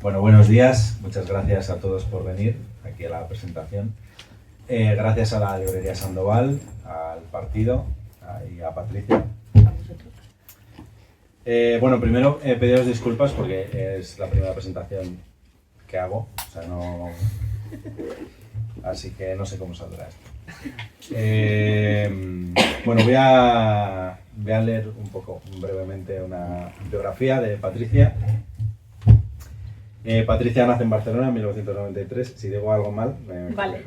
Bueno, buenos días. Muchas gracias a todos por venir aquí a la presentación. Gracias a la librería Sandoval, al partido y a Patricia. Bueno, primero pediros disculpas porque es la primera presentación que hago, o sea, no... Así que no sé cómo saldrá esto. Bueno, voy a leer un poco brevemente una biografía de Patricia. Patricia nace en Barcelona en 1993. Si digo algo mal, Vale.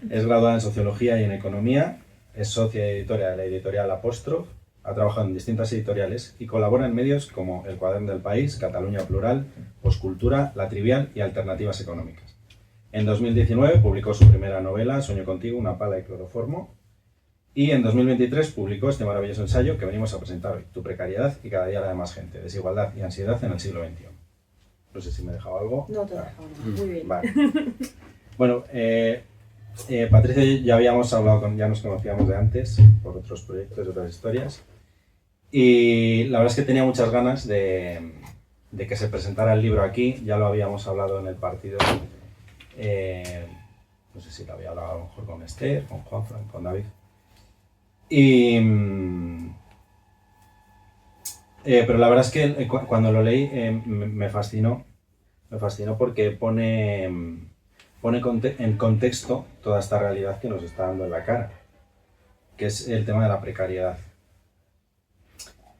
Es graduada en Sociología y en Economía. Es socia editora de la editorial Apóstrof. Ha trabajado en distintas editoriales y colabora en medios como El Cuaderno del País, Cataluña Plural, Postcultura, La Trivial y Alternativas Económicas. En 2019 publicó su primera novela, Sueño contigo, una pala y cloroformo. Y en 2023 publicó este maravilloso ensayo que venimos a presentar hoy, Tu precariedad y cada día la de más gente, desigualdad y ansiedad en el siglo XXI. No sé si me he dejado algo. No te he dejado nada. Muy bien. Vale. Bueno, Patricia y yo ya habíamos hablado, ya nos conocíamos de antes, por otros proyectos, otras historias. Y la verdad es que tenía muchas ganas de que se presentara el libro aquí. Ya lo habíamos hablado en el partido. No sé si lo había hablado a lo mejor con Esther, con Juanfran, con David. Pero la verdad es que cuando lo leí me fascinó. Me fascinó porque pone en contexto toda esta realidad que nos está dando en la cara, que es el tema de la precariedad.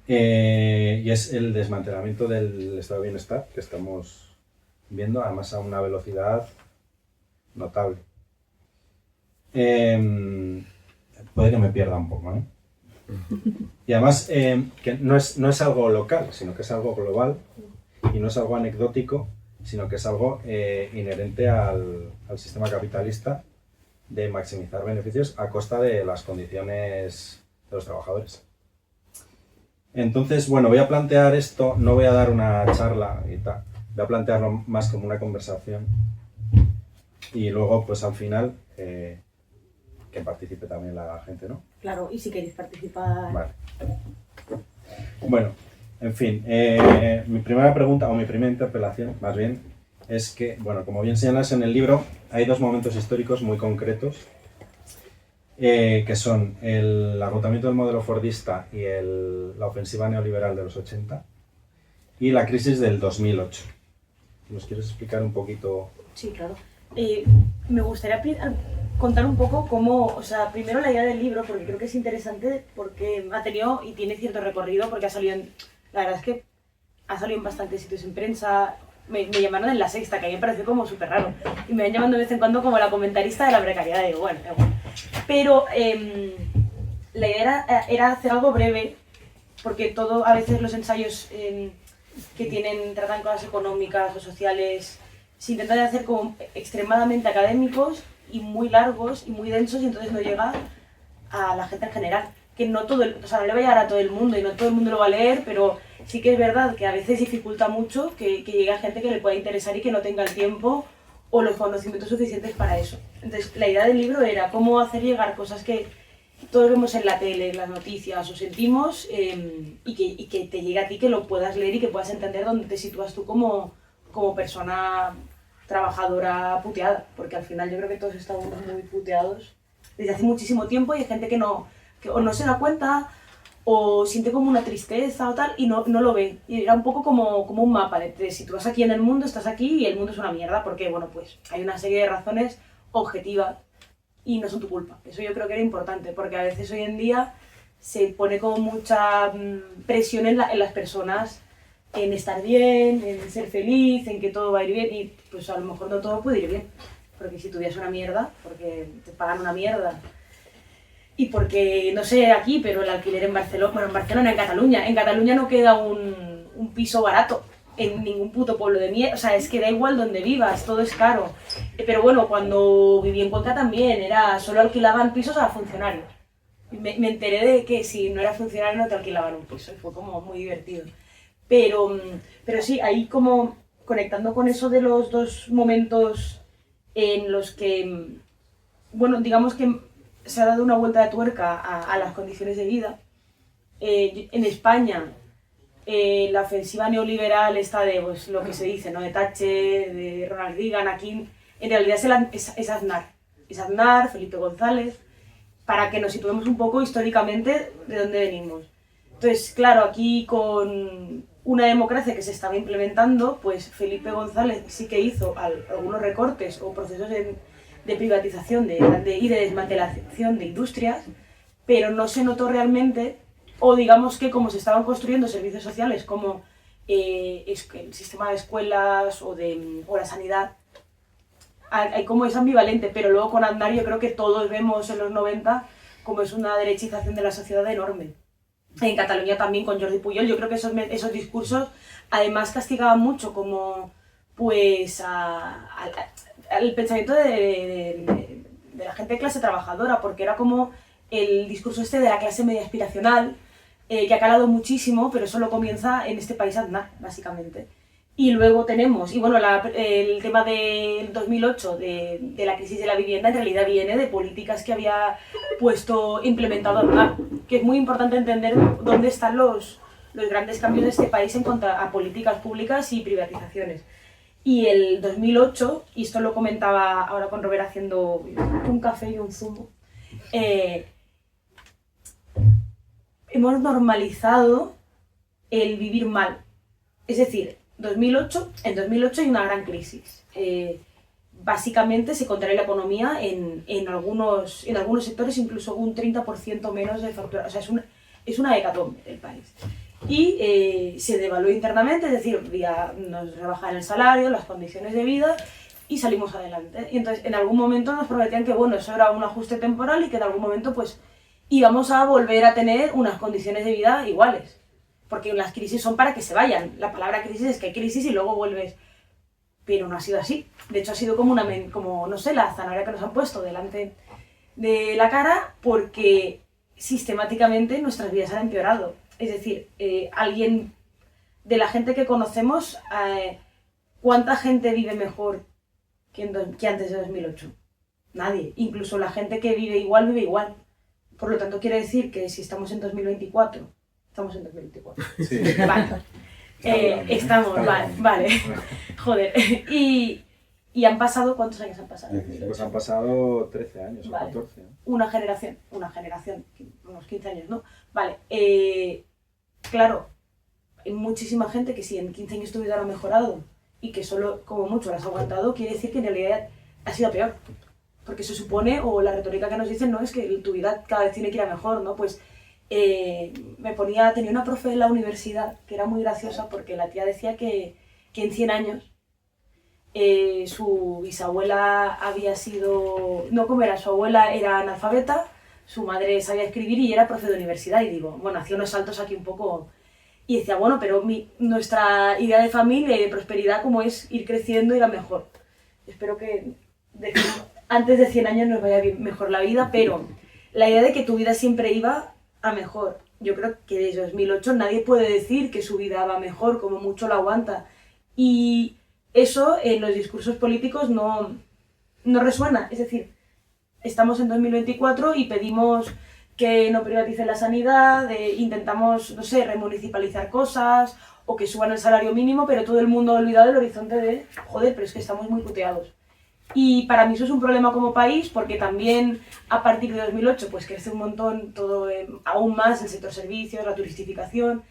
Y es el desmantelamiento del estado de bienestar que estamos viendo, además a una velocidad notable. Puede que me pierda un poco, ¿eh? Y además que no es algo local, sino que es algo global y no es algo anecdótico, sino que es algo inherente al sistema capitalista de maximizar beneficios a costa de las condiciones de los trabajadores. Entonces, bueno, voy a plantear esto, no voy a dar una charla y tal, voy a plantearlo más como una conversación y luego, pues al final, que participe también la gente, ¿no? Claro, y si queréis participar... Vale. Bueno, en fin, mi primera pregunta, o mi primera interpelación, más bien, es que, bueno, como bien señalas en el libro, hay dos momentos históricos muy concretos, que son el agotamiento del modelo fordista y la ofensiva neoliberal de los 80 y la crisis del 2008. ¿Nos quieres explicar un poquito? Sí, claro. Me gustaría contar un poco cómo, o sea, primero la idea del libro, porque creo que es interesante, porque ha tenido y tiene cierto recorrido, porque ha salido la verdad es que ha salido en bastantes sitios en prensa. Me llamaron en La Sexta, que a mí me pareció como súper raro, y me van llamando de vez en cuando como la comentarista de la precariedad, y digo, bueno, igual. Pero la idea era hacer algo breve, porque a veces los ensayos que tratan cosas económicas o sociales, se intentan hacer como extremadamente académicos y muy largos y muy densos, y entonces no llega a la gente en general. Que no no le va a llegar a todo el mundo y no todo el mundo lo va a leer, pero sí que es verdad que a veces dificulta mucho que llegue a gente que le pueda interesar y que no tenga el tiempo o los conocimientos suficientes para eso. Entonces, la idea del libro era cómo hacer llegar cosas que todos vemos en la tele, en las noticias o sentimos, y que te llegue a ti, que lo puedas leer y que puedas entender dónde te sitúas tú como persona trabajadora puteada, porque al final yo creo que todos estamos muy puteados desde hace muchísimo tiempo, y hay gente que o no se da cuenta o siente como una tristeza o tal y no lo ve. Y era un poco como un mapa de si tú vas aquí en el mundo, estás aquí y el mundo es una mierda, porque bueno, pues hay una serie de razones objetivas y no son tu culpa. Eso yo creo que era importante, porque a veces hoy en día se pone como mucha presión en las personas en estar bien, en ser feliz, en que todo va a ir bien, y pues a lo mejor no todo puede ir bien, porque si tu vida es una mierda, porque te pagan una mierda, y porque, no sé aquí, pero el alquiler en Barcelona, bueno, en Barcelona, en Cataluña no queda un piso barato en ningún puto pueblo de mierda, o sea, es que da igual donde vivas, todo es caro. Pero bueno, cuando viví en Cuenca también, solo alquilaban pisos a funcionarios. Me enteré de que si no eras funcionario no te alquilaban un piso, y fue como muy divertido. Pero sí, ahí como conectando con eso de los dos momentos en los que, bueno, digamos que se ha dado una vuelta de tuerca a las condiciones de vida. En España la ofensiva neoliberal esta de pues, lo que se dice, ¿no? De Thatcher, de Ronald Reagan, aquí en realidad es Aznar. Es Aznar, Felipe González, para que nos situemos un poco históricamente de dónde venimos. Entonces, claro, aquí con una democracia que se estaba implementando, pues Felipe González sí que hizo algunos recortes o procesos de privatización y de desmantelación de industrias, pero no se notó realmente, o digamos que como se estaban construyendo servicios sociales como el sistema de escuelas o la sanidad, hay como es ambivalente, pero luego con Aznar yo creo que todos vemos en los 90 como es una derechización de la sociedad enorme. En Cataluña también con Jordi Pujol, yo creo que esos discursos además castigaban mucho como pues al pensamiento de la gente de clase trabajadora, porque era como el discurso este de la clase media aspiracional, que ha calado muchísimo, pero solo comienza en este país Aznar, básicamente. Y luego tenemos, y bueno, el tema del 2008, de la crisis de la vivienda, en realidad viene de políticas que había implementado Aznar, que es muy importante entender dónde están los grandes cambios de este país en cuanto a políticas públicas y privatizaciones. Y el 2008, y esto lo comentaba ahora con Robert haciendo un café y un zumo, hemos normalizado el vivir mal. Es decir, en 2008 hay una gran crisis. Básicamente se contrae la economía en algunos sectores, incluso un 30% menos de factura. O sea, es una hecatombe del país. Y se devaluó internamente, es decir, nos rebajan el salario, las condiciones de vida y salimos adelante. Y entonces en algún momento nos prometían que bueno, eso era un ajuste temporal y que en algún momento pues íbamos a volver a tener unas condiciones de vida iguales. Porque las crisis son para que se vayan. La palabra crisis es que hay crisis y luego vuelves. Pero no ha sido así. De hecho ha sido como no sé, la zanahoria que nos han puesto delante de la cara, porque sistemáticamente nuestras vidas han empeorado. Es decir, alguien de la gente que conocemos, ¿cuánta gente vive mejor que antes de 2008? Nadie. Incluso la gente que vive igual. Por lo tanto, quiere decir que si estamos en 2024, estamos en 2024. Sí. Vale. Estamos, vale. Joder. Y han pasado, ¿cuántos años han pasado? Pues han pasado 13 años vale. o 14. ¿no? Una generación, unos 15 años, ¿no? Vale. Claro, hay muchísima gente que si en 15 años tu vida no ha mejorado y que solo, como mucho, la has aguantado, quiere decir que en realidad ha sido peor. Porque se supone, o la retórica que nos dicen, no, es que tu vida cada vez tiene que ir a mejor, ¿no? Pues tenía una profe en la universidad que era muy graciosa porque la tía decía que en 100 años su bisabuela había sido, no como era, su abuela era analfabeta, su madre sabía escribir y era profe de universidad, y digo, bueno, hacía unos saltos aquí un poco, y decía, bueno, pero nuestra idea de familia y de prosperidad como es ir creciendo, ir a mejor. Espero que antes de 100 años nos vaya mejor la vida, pero la idea de que tu vida siempre iba a mejor, yo creo que desde 2008 nadie puede decir que su vida va mejor, como mucho la aguanta, y eso en los discursos políticos no resuena. Es decir, estamos en 2024 y pedimos que no privaticen la sanidad, intentamos, no sé, remunicipalizar cosas o que suban el salario mínimo, pero todo el mundo ha olvidado el horizonte de, joder, pero es que estamos muy puteados. Y para mí eso es un problema como país, porque también a partir de 2008 pues crece un montón todo, aún más el sector servicios, la turistificación,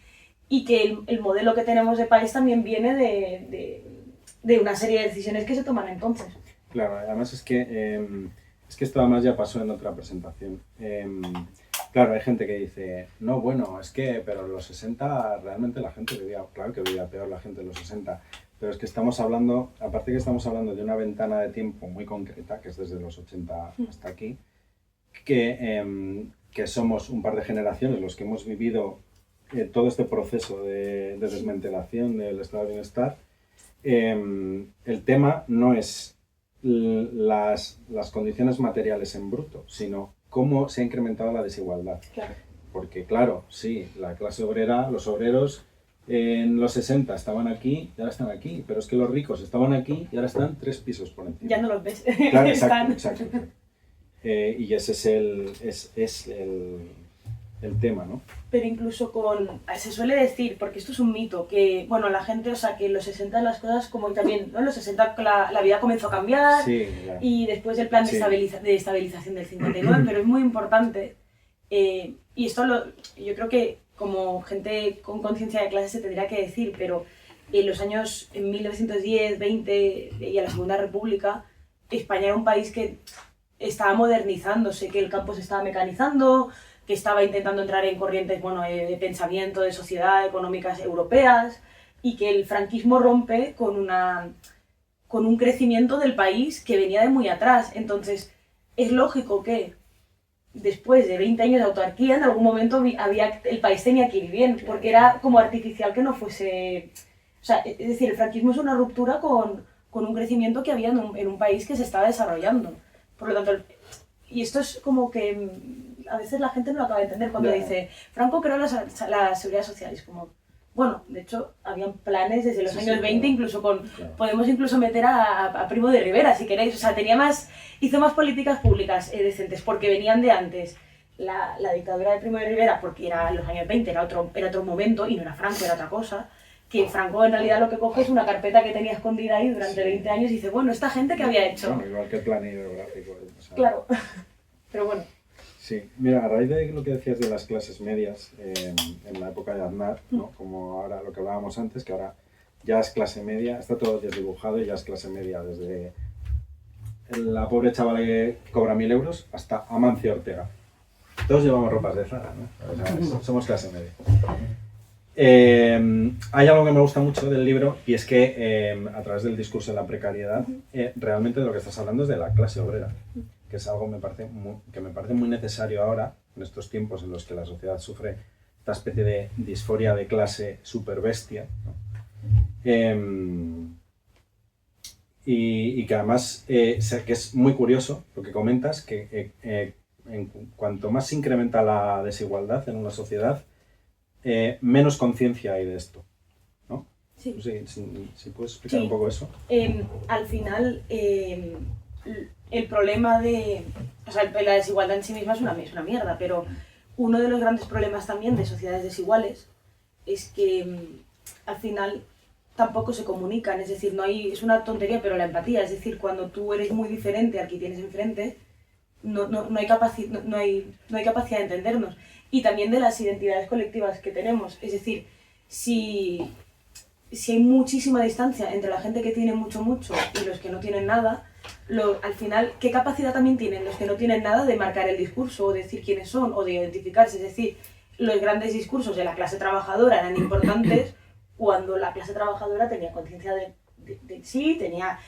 y que el modelo que tenemos de país también viene de una serie de decisiones que se toman entonces. Claro, además es que esto además ya pasó en otra presentación. Claro, hay gente que dice, no, bueno, es que, pero en los 60 realmente la gente vivía, claro que vivía peor la gente en los 60, pero es que estamos hablando, aparte que estamos hablando de una ventana de tiempo muy concreta, que es desde los 80 hasta aquí, que somos un par de generaciones los que hemos vivido todo este proceso de desmantelación del estado de bienestar. El tema no es las condiciones materiales en bruto, sino cómo se ha incrementado la desigualdad. Claro. Porque claro, sí, la clase obrera, los obreros en los 60 estaban aquí y ahora están aquí, pero es que los ricos estaban aquí y ahora están 3 pisos por encima. Ya no los ves. Claro, exacto. Y ese es el el tema, ¿no? Pero incluso se suele decir, porque esto es un mito, que, bueno, la gente, o sea, que en los 60 las cosas, como también, ¿no? En los 60 la vida comenzó a cambiar, Sí, claro. y después el plan de, Sí. de estabilización del 59, pero es muy importante, y esto yo creo que como gente con conciencia de clase se tendría que decir, pero en los años en 1910, 20 y a la Segunda República, España era un país que estaba modernizándose, que el campo se estaba mecanizando, que estaba intentando entrar en corrientes, bueno, de pensamiento, de sociedad, económicas europeas, y que el franquismo rompe con un crecimiento del país que venía de muy atrás. Entonces, es lógico que después de 20 años de autarquía, en algún momento el país tenía que ir bien, porque era como artificial que no fuese... O sea, es decir, el franquismo es una ruptura con un crecimiento que había en un país que se estaba desarrollando. Por lo tanto, y esto es como que a veces la gente no lo acaba de entender cuando dice Franco creó la seguridad social. Es como, bueno, de hecho, habían planes desde los años 20, incluso podemos incluso meter a Primo de Rivera, si queréis. O sea, hizo más políticas públicas decentes, porque venían de antes. La dictadura de Primo de Rivera, porque era los años 20, era otro momento, y no era Franco, era otra cosa. Que Franco en realidad lo que coge es una carpeta que tenía escondida ahí durante 20 años y dice, bueno, ¿esta gente qué había hecho? Bueno, igual que el plan hidrográfico. O sea, claro, pero bueno. Sí, mira, a raíz de lo que decías de las clases medias en la época de Aznar, ¿no? Como ahora lo que hablábamos antes, que ahora ya es clase media, está todo desdibujado y ya es clase media, desde la pobre chavala que cobra 1.000 euros hasta Amancio Ortega. Todos llevamos ropas de Zara, ¿no? O sea, somos clase media. Hay algo que me gusta mucho del libro y es que a través del discurso de la precariedad realmente de lo que estás hablando es de la clase obrera, que es algo que me parece muy necesario ahora, en estos tiempos en los que la sociedad sufre esta especie de disforia de clase super bestia, ¿no? Y que además que es muy curioso lo que comentas, que en cuanto más se incrementa la desigualdad en una sociedad, menos conciencia hay de esto, ¿no? Sí. Si puedes explicar un poco eso. Al final, el problema o sea, la desigualdad en sí misma es una mierda, pero uno de los grandes problemas también de sociedades desiguales es que al final tampoco se comunican, es decir, es una tontería, pero la empatía, es decir, cuando tú eres muy diferente al que tienes enfrente, no hay capacidad de entendernos. Y también de las identidades colectivas que tenemos. Es decir, si hay muchísima distancia entre la gente que tiene mucho y los que no tienen nada, al final, ¿qué capacidad también tienen los que no tienen nada de marcar el discurso o decir quiénes son o de identificarse? Es decir, los grandes discursos de la clase trabajadora eran importantes cuando la clase trabajadora tenía conciencia de sí,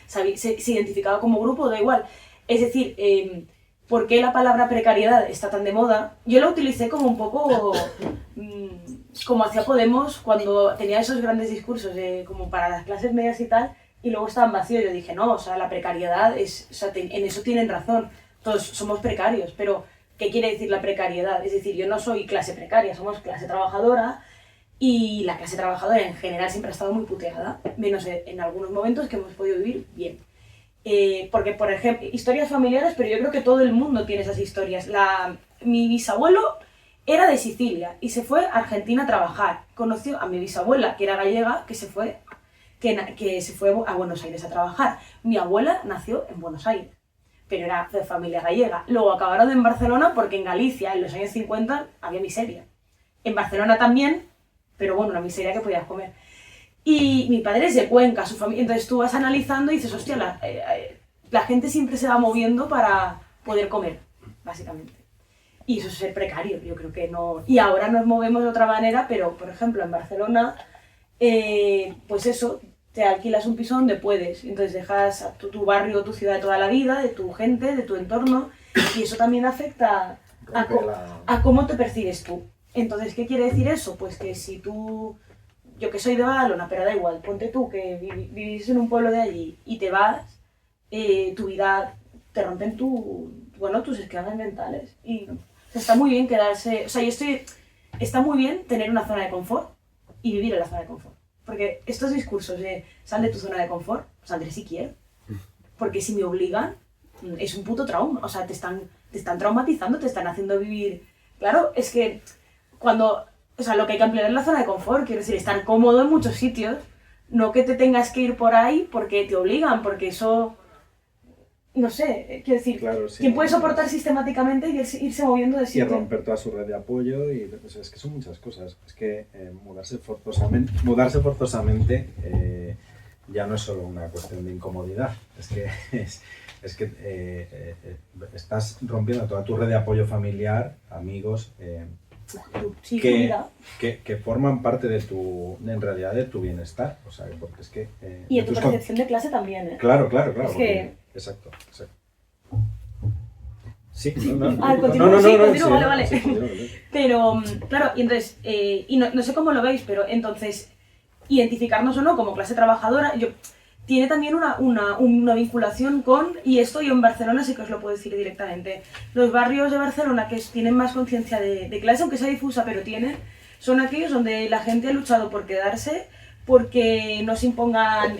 se identificaba como grupo, da igual. Es decir, ¿por qué la palabra precariedad está tan de moda? Yo la utilicé como un poco como hacía Podemos cuando tenía esos grandes discursos como para las clases medias y tal, y luego estaban vacíos. Yo dije, no, o sea, la precariedad o sea, en eso tienen razón, todos somos precarios, pero ¿qué quiere decir la precariedad? Es decir, yo no soy clase precaria, somos clase trabajadora, y la clase trabajadora en general siempre ha estado muy puteada, menos en algunos momentos que hemos podido vivir bien. Porque, por ejemplo, historias familiares, pero yo creo que todo el mundo tiene esas historias. Mi bisabuelo era de Sicilia y se fue a Argentina a trabajar. Conoció a mi bisabuela, que era gallega, que se fue a Buenos Aires a trabajar. Mi abuela nació en Buenos Aires, pero era de familia gallega. Luego acabaron en Barcelona porque en Galicia, en los años 50, había miseria. En Barcelona también, pero bueno, una miseria que podías comer. Y mi padre es de Cuenca, su familia. Entonces tú vas analizando y dices, hostia, la gente siempre se va moviendo para poder comer, básicamente. Y eso es ser precario, yo creo que no... Y ahora nos movemos de otra manera, pero, por ejemplo, en Barcelona, pues eso, te alquilas un piso donde puedes. Entonces dejas a tu barrio, tu ciudad de toda la vida, de tu gente, de tu entorno, y eso también afecta a cómo te percibes tú. Entonces, ¿qué quiere decir eso? Pues que si tú... Yo que soy de Badalona, pero da igual, ponte tú que vivís en un pueblo de allí y te vas, tu vida, te rompen tus esquemas mentales. Y está muy bien quedarse... O sea, está muy bien tener una zona de confort y vivir en la zona de confort. Porque estos discursos de sal de tu zona de confort, saldré si quiero. Porque si me obligan, es un puto trauma. O sea, te están traumatizando, te están haciendo vivir... Claro, es que cuando, o sea, lo que hay que ampliar es la zona de confort, quiero decir, estar cómodo en muchos sitios, no que te tengas que ir por ahí porque te obligan, porque eso, no sé, quiero decir, Claro, sí, ¿quién puede soportar sistemáticamente y irse moviendo de y sitio? romper toda su red de apoyo y o sea, es que son muchas cosas. Es que mudarse forzosamente ya no es solo una cuestión de incomodidad, es que estás rompiendo toda tu red de apoyo familiar, amigos, Sí, tu vida. que forman parte en realidad de tu bienestar. O sea, porque es que... Y de tu percepción de clase también, ¿eh? Claro. Es que... Exacto. Sí, continúo, vale. Sí, continúa. Pero, claro, y entonces, y no sé cómo lo veis, pero entonces, identificarnos o no como clase trabajadora, tiene también una vinculación con, y esto yo en Barcelona sí que os lo puedo decir directamente, los barrios de Barcelona que tienen más conciencia de clase, aunque sea difusa, pero son aquellos donde la gente ha luchado por quedarse, porque no se impongan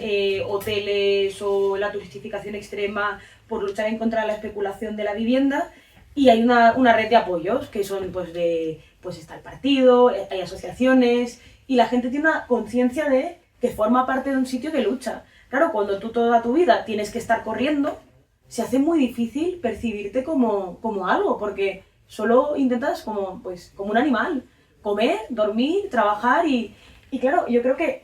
hoteles o la turistificación extrema, por luchar en contra de la especulación de la vivienda, y hay una red de apoyos, que son pues está el partido, hay asociaciones, y la gente tiene una conciencia de que forma parte de un sitio que lucha. Claro, cuando tú toda tu vida tienes que estar corriendo, se hace muy difícil percibirte como algo, porque solo intentas como un animal, comer, dormir, trabajar y claro, yo creo que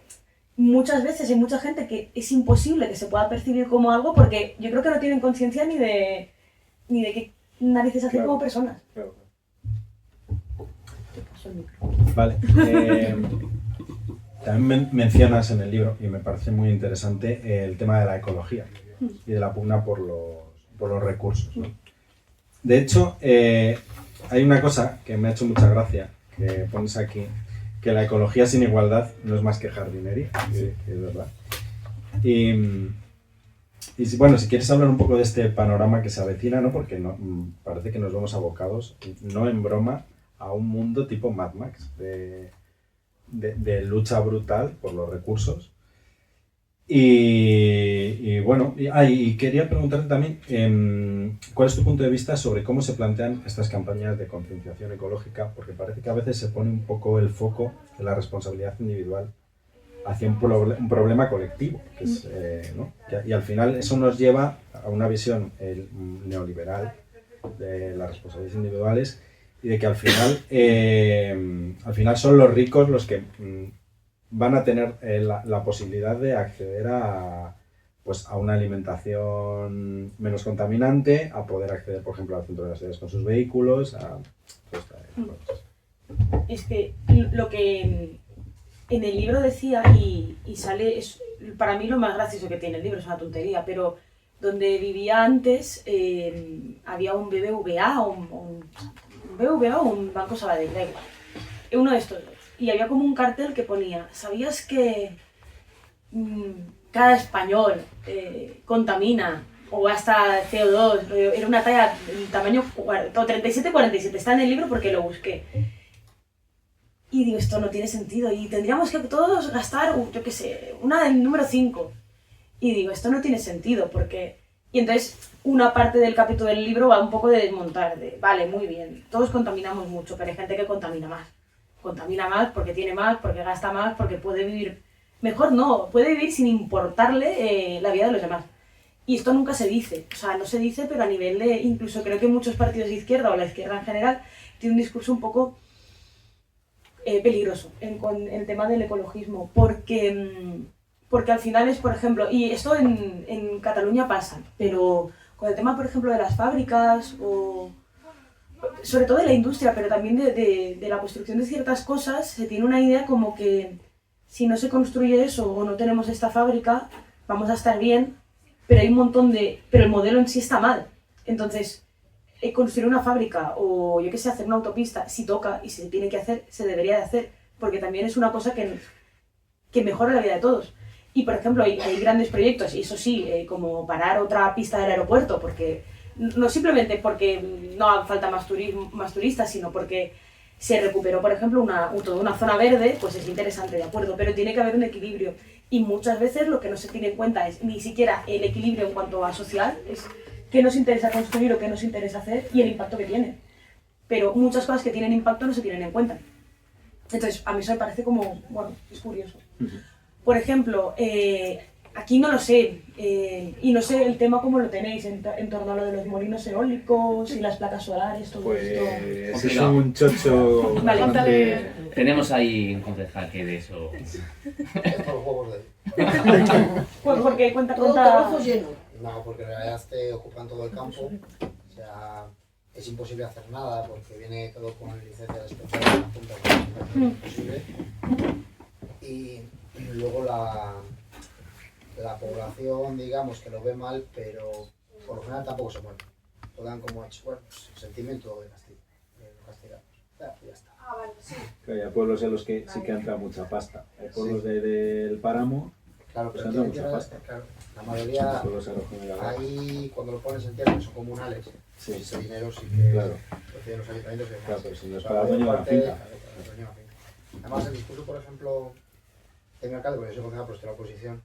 muchas veces hay mucha gente que es imposible que se pueda percibir como algo porque yo creo que no tienen conciencia ni de qué narices hacen como personas. Claro. Te paso el micro. Vale. También mencionas en el libro, y me parece muy interesante, el tema de la ecología y de la pugna por los recursos, ¿no? De hecho, hay una cosa que me ha hecho mucha gracia, que pones aquí, que la ecología sin igualdad no es más que jardinería, que es verdad. Y bueno, si quieres hablar un poco de este panorama que se avecina, ¿no? Porque parece que nos vemos abocados, no en broma, a un mundo tipo Mad Max, de lucha brutal por los recursos. Y bueno, y quería preguntarte también cuál es tu punto de vista sobre cómo se plantean estas campañas de concienciación ecológica, porque parece que a veces se pone un poco el foco de la responsabilidad individual hacia un problema colectivo, que es, ¿no? Y al final eso nos lleva a una visión neoliberal de las responsabilidades individuales y de que al final son los ricos los que van a tener la posibilidad de acceder a una alimentación menos contaminante, a poder acceder, por ejemplo, al centro de las ciudades con sus vehículos, Es que lo que en el libro decía, y sale, es para mí lo más gracioso que tiene el libro, es una tontería, pero donde vivía antes había un BBVA o un Banco Sabadell, da igual, uno de estos dos. Y había como un cartel que ponía, ¿sabías que cada español contamina o hasta CO2? Era una talla tamaño 37-47, está en el libro porque lo busqué. Y digo, esto no tiene sentido y tendríamos que todos gastar, yo qué sé, una del número 5. Y digo, esto no tiene sentido porque... Y entonces una parte del capítulo del libro va un poco de desmontar, vale, muy bien, todos contaminamos mucho, pero hay gente que contamina más. Contamina más porque tiene más, porque gasta más, porque puede vivir... Mejor no, puede vivir sin importarle la vida de los demás. Y esto nunca se dice, o sea, no se dice, pero a nivel de... Incluso creo que muchos partidos de izquierda o la izquierda en general tienen un discurso un poco peligroso con el tema del ecologismo, porque al final es, por ejemplo, y esto en Cataluña pasa, pero con el tema, por ejemplo, de las fábricas o... sobre todo de la industria, pero también de la construcción de ciertas cosas, se tiene una idea como que si no se construye eso o no tenemos esta fábrica, vamos a estar bien, pero hay un montón pero el modelo en sí está mal. Entonces, construir una fábrica o, yo qué sé, hacer una autopista, si toca y se tiene que hacer, se debería de hacer, porque también es una cosa que mejora la vida de todos. Y, por ejemplo, hay grandes proyectos, y eso sí, como parar otra pista del aeropuerto, porque... No simplemente porque no haga falta más turistas, sino porque se recuperó, por ejemplo, toda una zona verde, pues es interesante, de acuerdo, pero tiene que haber un equilibrio. Y muchas veces lo que no se tiene en cuenta es ni siquiera el equilibrio en cuanto a social, es qué nos interesa construir o qué nos interesa hacer y el impacto que tiene. Pero muchas cosas que tienen impacto no se tienen en cuenta. Entonces, a mí eso me parece como, bueno, es curioso. Por ejemplo, aquí no lo sé, y no sé el tema cómo lo tenéis en torno a lo de los molinos eólicos y las placas solares, todo esto. Pues es un chocho Vale, bastante... Tenemos ahí un concejal que de eso... Es por los huevos de él. Porque cuenta. Todo terrazo lleno. No, porque en realidad te ocupan todo el campo. O sea, es imposible hacer nada porque viene todo con licencias especiales de la Junta, que es imposible. Y luego la población, digamos, que lo ve mal, pero por lo general tampoco se mueve. Lo dan como hecho, bueno, pues, sentimiento de castigo, lo castigamos. Ya está. Ah, vale, sí. Hay pueblos en los que sí que entra mucha pasta. Hay pueblos del páramo, Claro, pues pero entra mucha tierra, pasta. claro, la mayoría, Pueblos en los que ahí cuando lo pones en tierra, que son comunales, Sí, ese sí. dinero sí que Claro. lo tienen los ayuntamientos y demás. Claro, pero si no es Pero para el dueño de la parte, finca. claro, para el dueño de la finca. Además, el discurso, por ejemplo, de mi alcalde, porque yo soy concejal, pero estoy en la oposición,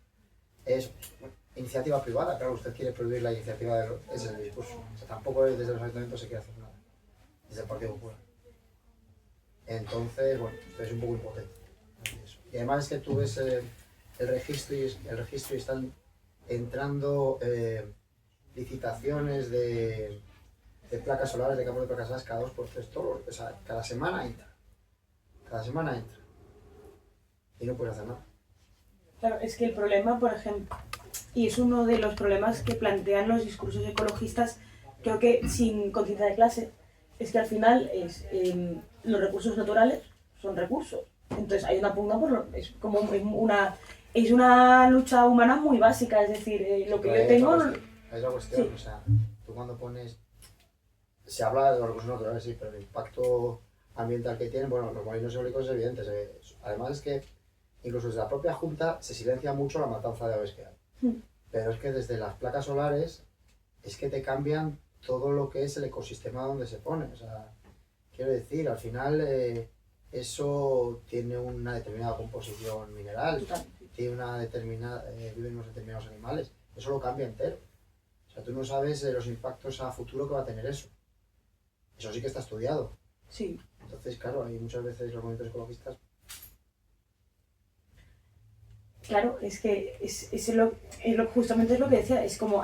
es bueno, iniciativa privada. Claro, usted quiere prohibir la iniciativa, ese es el discurso. O sea, tampoco desde los ayuntamientos se quiere hacer nada, desde el Partido Popular. Entonces, bueno, usted es un poco impotente. Y además es que tú ves el registro y están entrando licitaciones de placas solares, de campos de placas solares cada 2 por 3, todo, o sea, cada semana entra. Cada semana entra. Y no puedes hacer nada. Claro, es que el problema, por ejemplo, y es uno de los problemas que plantean los discursos ecologistas, creo que sin conciencia de clase, es que al final los recursos naturales son recursos. Entonces hay una pugna es como una lucha humana muy básica, es decir, lo que yo tengo... Es la cuestión, Sí. o sea, tú cuando pones... Se habla de los recursos naturales, sí, pero el impacto ambiental que tienen, bueno, los molinos eólicos es evidente. Además es que incluso desde la propia Junta se silencia mucho la matanza de aves que hay. Pero es que desde las placas solares es que te cambian todo lo que es el ecosistema donde se pone. O sea, quiero decir, al final eso tiene una determinada composición mineral, tiene una determinada, viven unos determinados animales, eso lo cambia entero. O sea, tú no sabes los impactos a futuro que va a tener eso. Eso sí que está estudiado. Sí. Entonces, claro, hay muchas veces los movimientos ecologistas. Claro, es que justamente es lo que decía, es como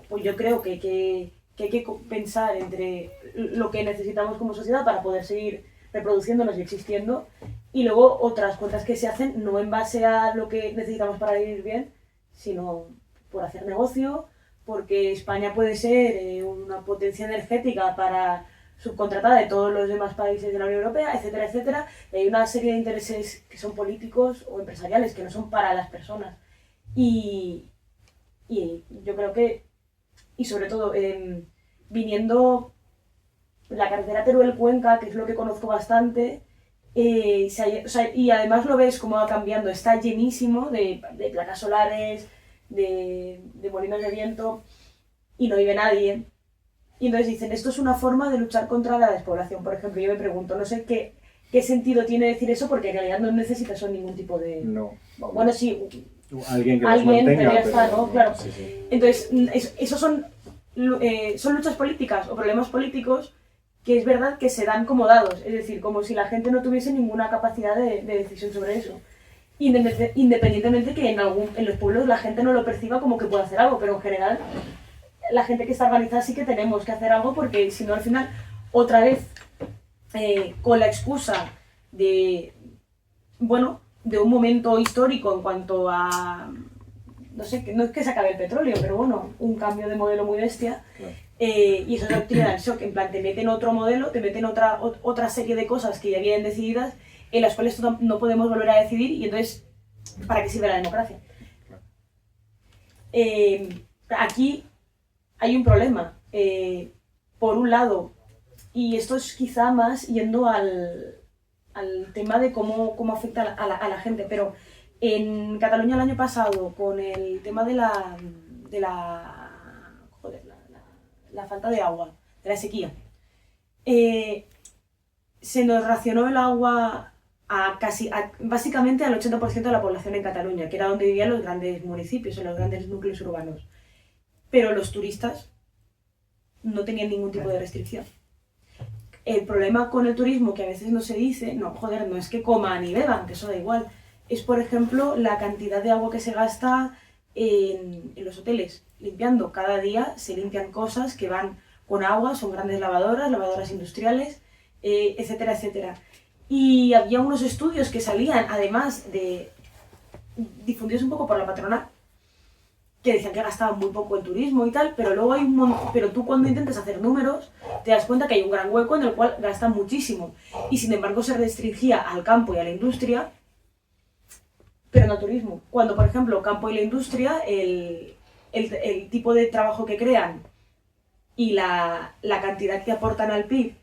pues yo creo que hay que pensar entre lo que necesitamos como sociedad para poder seguir reproduciéndonos y existiendo, y luego otras cuentas que se hacen no en base a lo que necesitamos para vivir bien, sino por hacer negocio, porque España puede ser una potencia energética para subcontratada de todos los demás países de la Unión Europea, etcétera, etcétera. Y hay una serie de intereses que son políticos o empresariales, que no son para las personas. Y yo creo que, y sobre todo, viniendo la carretera Teruel-Cuenca, que es lo que conozco bastante, y además lo ves cómo va cambiando, está llenísimo de placas solares, de molinos de viento, y no vive nadie. Y entonces dicen, esto es una forma de luchar contra la despoblación. Por ejemplo, yo me pregunto, no sé qué sentido tiene decir eso, porque en realidad no necesita eso ningún tipo de... No. Bueno, sí, Alguien que los mantenga, pero ya está, ¿no? Claro. Sí, sí. Entonces, esos son luchas políticas o problemas políticos que es verdad que se dan como dados. Es decir, como si la gente no tuviese ninguna capacidad de decisión sobre eso. Independientemente que en los pueblos la gente no lo perciba como que puede hacer algo, pero en general... La gente que está organizada sí que tenemos que hacer algo, porque si no al final, otra vez, con la excusa de un momento histórico en cuanto a, no sé, no es que se acabe el petróleo, pero bueno, un cambio de modelo muy bestia, Claro. Y eso es doctrina del shock, en plan te meten otro modelo, te meten otra serie de cosas que ya vienen decididas, en las cuales no podemos volver a decidir, y entonces, ¿para qué sirve la democracia? Aquí hay un problema, por un lado, y esto es quizá más yendo al tema de cómo afecta a la gente, pero en Cataluña el año pasado, con el tema de la falta de agua, de la sequía, se nos racionó el agua básicamente al 80% de la población en Cataluña, que era donde vivían los grandes municipios, en los grandes núcleos urbanos. Pero los turistas no tenían ningún tipo de restricción. El problema con el turismo, que a veces no se dice, no, joder, no es que coman y beban, que eso da igual, es, por ejemplo, la cantidad de agua que se gasta en los hoteles, limpiando. Cada día se limpian cosas que van con agua, son grandes lavadoras industriales, etcétera, etcétera. Y había unos estudios que salían, además de difundidos un poco por la patronal, que decían que gastaban muy poco en turismo y tal, pero luego hay pero tú cuando intentas hacer números te das cuenta que hay un gran hueco en el cual gastan muchísimo y sin embargo se restringía al campo y a la industria, pero no al turismo. Cuando, por ejemplo, campo y la industria, el tipo de trabajo que crean y la cantidad que aportan al PIB,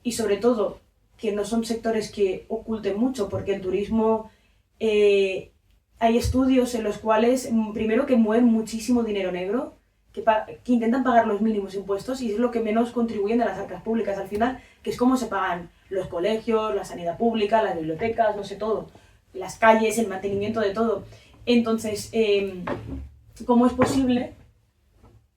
y sobre todo que no son sectores que oculten mucho, porque el turismo, hay estudios en los cuales, primero, que mueven muchísimo dinero negro, que intentan pagar los mínimos impuestos, y es lo que menos contribuyen a las arcas públicas al final, que es cómo se pagan los colegios, la sanidad pública, las bibliotecas, no sé, todo, las calles, el mantenimiento de todo. Entonces, ¿cómo es posible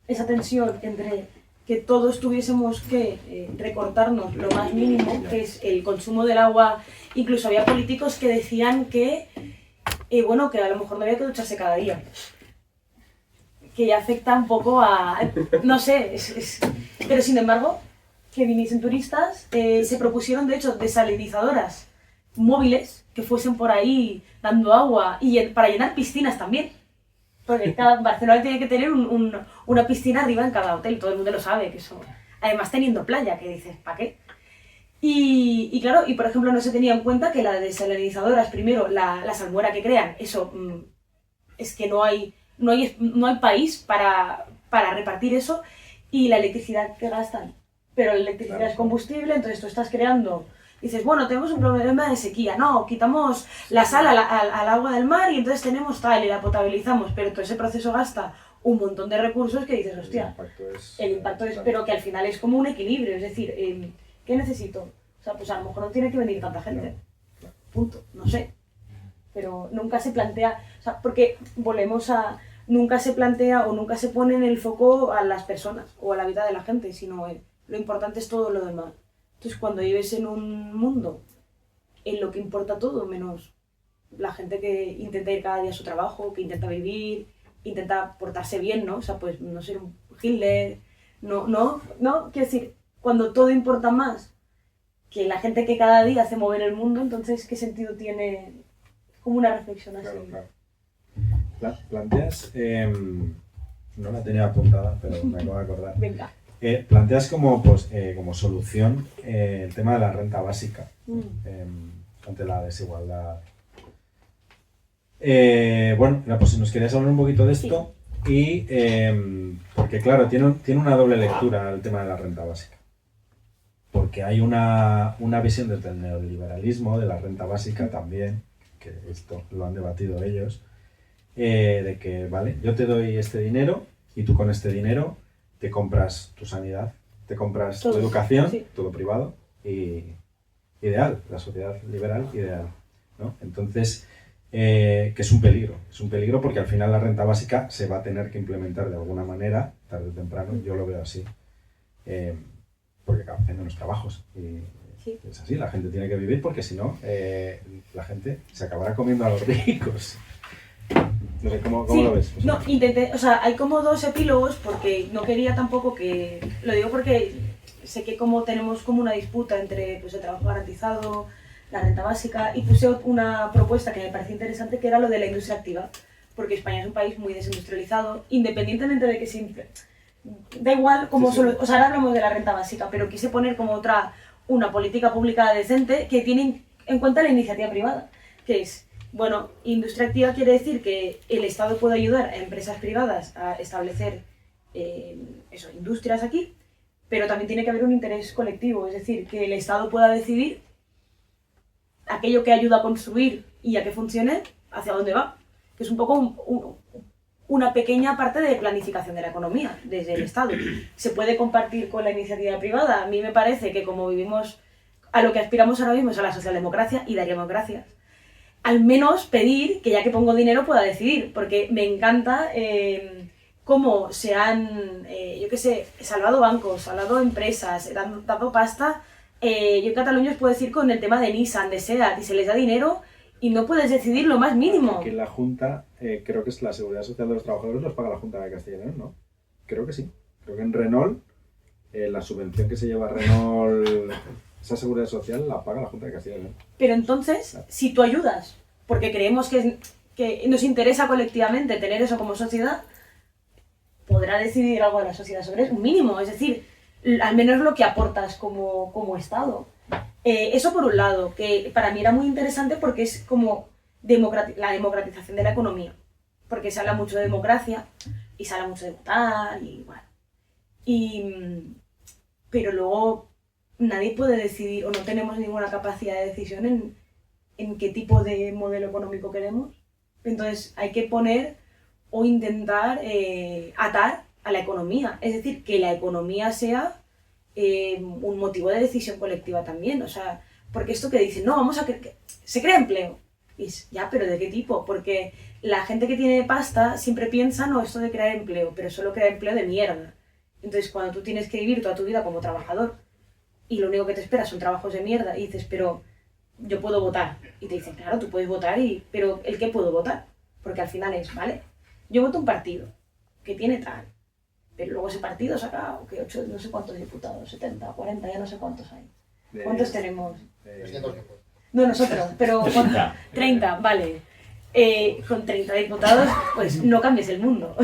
esa tensión entre que todos tuviésemos que recortarnos lo más mínimo, que es el consumo del agua? Incluso había políticos que decían que, bueno, que a lo mejor no había que ducharse cada día, que ya afecta un poco a, no sé, pero sin embargo, que viniesen turistas, se propusieron de hecho desalinizadoras móviles que fuesen por ahí dando agua y para llenar piscinas también. Porque Barcelona tiene que tener una piscina arriba en cada hotel, todo el mundo lo sabe, que eso. Además teniendo playa, que dices, ¿para qué? Y claro, y por ejemplo no se tenía en cuenta que las desalinizadoras, primero, la salmuera que crean, eso es que no hay país para repartir eso, y la electricidad que gastan. Pero la electricidad es combustible, entonces tú estás creando. Dices, bueno, tenemos un problema de sequía, no, quitamos la sal al agua del mar y entonces tenemos tal y la potabilizamos, pero todo ese proceso gasta un montón de recursos que dices, hostia, el impacto es, pero que al final es como un equilibrio, es decir, ¿qué necesito? O sea, pues a lo mejor no tiene que venir tanta gente, punto, no sé, pero nunca se plantea, o sea, porque volvemos a, nunca se plantea o nunca se pone en el foco a las personas o a la vida de la gente, sino lo importante es todo lo demás. Entonces, cuando vives en un mundo en lo que importa todo, menos la gente que intenta ir cada día a su trabajo, que intenta vivir, intenta portarse bien, ¿no? O sea, pues no ser un Hitler, no, quiero decir, cuando todo importa más que la gente que cada día hace mover el mundo, entonces, ¿qué sentido tiene? Como una reflexión así. Claro. Planteas, no la tenía apuntada, pero me acabo de acordar. Venga. Planteas como solución el tema de la renta básica ante la desigualdad. Bueno, pues si nos querías hablar un poquito de esto, sí. Y porque claro, tiene una doble lectura el tema de la renta básica. Porque hay una visión desde el neoliberalismo de la renta básica también, que esto lo han debatido ellos, de que, vale, yo te doy este dinero y tú con este dinero te compras tu sanidad, te compras tu educación, sí. Todo privado, y ideal, la sociedad liberal ideal, ¿no? Entonces, que es un peligro porque al final la renta básica se va a tener que implementar de alguna manera, tarde o temprano, yo lo veo así, porque cada vez hay menos trabajos, y sí. Es así, la gente tiene que vivir porque si no, la gente se acabará comiendo a los ricos. No sé, ¿cómo sí, lo ves? O sea, no, intenté, o sea, hay como dos epílogos porque no quería tampoco que... Lo digo porque sé que como tenemos como una disputa entre pues, el trabajo garantizado, la renta básica, y puse una propuesta que me parecía interesante, que era lo de la industria activa, porque España es un país muy desindustrializado, independientemente de que siempre... Da igual como sí, solo... O sea, ahora hablamos de la renta básica, pero quise poner como una política pública decente que tiene en cuenta la iniciativa privada, que es... Bueno, industria activa quiere decir que el Estado puede ayudar a empresas privadas a establecer industrias aquí, pero también tiene que haber un interés colectivo, es decir, que el Estado pueda decidir aquello que ayuda a construir y a que funcione, hacia dónde va, que es un poco una pequeña parte de planificación de la economía desde el Estado. Se puede compartir con la iniciativa privada. A mí me parece que como vivimos, a lo que aspiramos ahora mismo es a la socialdemocracia, y daríamos gracias. Al menos pedir que ya que pongo dinero pueda decidir, porque me encanta cómo se han, salvado bancos, salvado empresas, dado pasta yo en Cataluña os puedo decir con el tema de Nissan, de SEAT, y se les da dinero y no puedes decidir lo más mínimo. Aquí en la Junta, creo que es la Seguridad Social de los Trabajadores, los paga la Junta de Castilla y León, ¿no? Creo que sí. Creo que en Renault, la subvención que se lleva Renault, esa Seguridad Social, la paga la Junta de Castilla y León. Pero entonces, si tú ayudas, porque creemos que nos interesa colectivamente tener eso como sociedad, podrá decidir algo de la sociedad sobre eso, un mínimo, es decir, al menos lo que aportas como Estado. Eso por un lado, que para mí era muy interesante porque es como la democratización de la economía, porque se habla mucho de democracia y se habla mucho de votar y bueno. Pero luego nadie puede decidir o no tenemos ninguna capacidad de decisión en qué tipo de modelo económico queremos. Entonces hay que poner o intentar atar a la economía, es decir, que la economía sea un motivo de decisión colectiva también, o sea, porque esto que dicen, no, vamos a que se crea empleo, y ya, pero ¿de qué tipo? Porque la gente que tiene pasta siempre piensa, no, esto de crear empleo, pero solo crea empleo de mierda. Entonces cuando tú tienes que vivir toda tu vida como trabajador y lo único que te esperas son trabajos de mierda y dices, pero yo puedo votar, y te dicen, claro, tú puedes votar, pero ¿el qué puedo votar? Porque al final es, vale, yo voto un partido que tiene tal, pero luego ese partido saca, no sé cuántos diputados, 70, 40, ya no sé cuántos hay. ¿Cuántos tenemos? 300 tipos. No, nosotros, pero 30. 30, vale. Con 30 diputados, pues no cambies el mundo.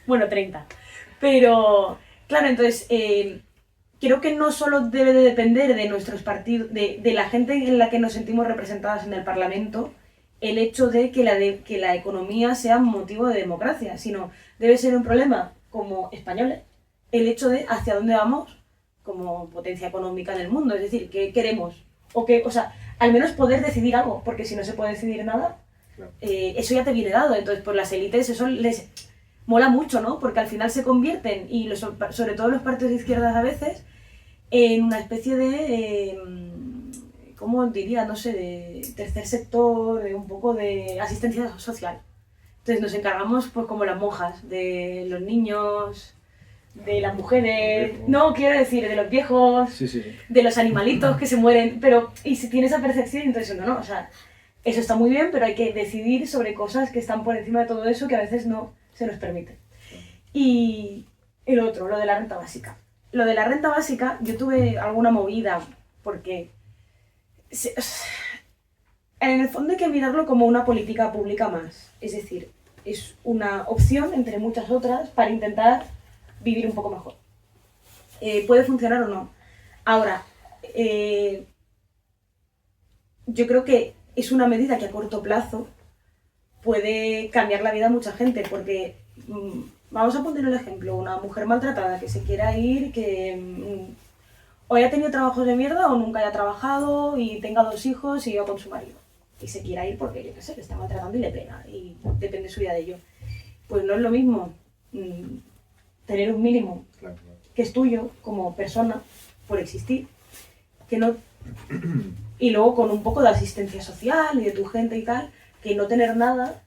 Bueno, 30. Pero, claro, entonces, creo que no solo debe de depender de nuestros partidos, de la gente en la que nos sentimos representadas en el Parlamento, el hecho de que la economía sea motivo de democracia, sino debe ser un problema como españoles, el hecho de hacia dónde vamos como potencia económica en el mundo, es decir, qué queremos, o sea, al menos poder decidir algo, porque si no se puede decidir nada, Claro. eso ya te viene dado, entonces por las élites eso les mola mucho, ¿no? Porque al final se convierten, y sobre todo los partidos de izquierdas a veces, en una especie de... ¿cómo diría? No sé, de tercer sector, de un poco de asistencia social. Entonces nos encargamos, pues como las monjas, de los niños, de las mujeres, no, quiero decir, de los viejos, Sí. de los animalitos que se mueren, pero, y si tiene esa percepción, entonces no, o sea, eso está muy bien, pero hay que decidir sobre cosas que están por encima de todo eso, que a veces no se nos permite. Y el otro, lo de la renta básica. Lo de la renta básica, yo tuve alguna movida, porque... en el fondo hay que mirarlo como una política pública más, es decir, es una opción entre muchas otras para intentar vivir un poco mejor. Puede funcionar o no. Ahora, yo creo que es una medida que a corto plazo puede cambiar la vida a mucha gente, porque vamos a poner el ejemplo, una mujer maltratada que se quiera ir, que o haya tenido trabajos de mierda o nunca haya trabajado y tenga 2 hijos y viva con su marido. Y se quiera ir porque, yo qué sé, le está maltratando y le pega y depende su vida de ello. Pues no es lo mismo tener un mínimo Claro. que es tuyo como persona por existir, que no... Y luego con un poco de asistencia social y de tu gente y tal, que no tener nada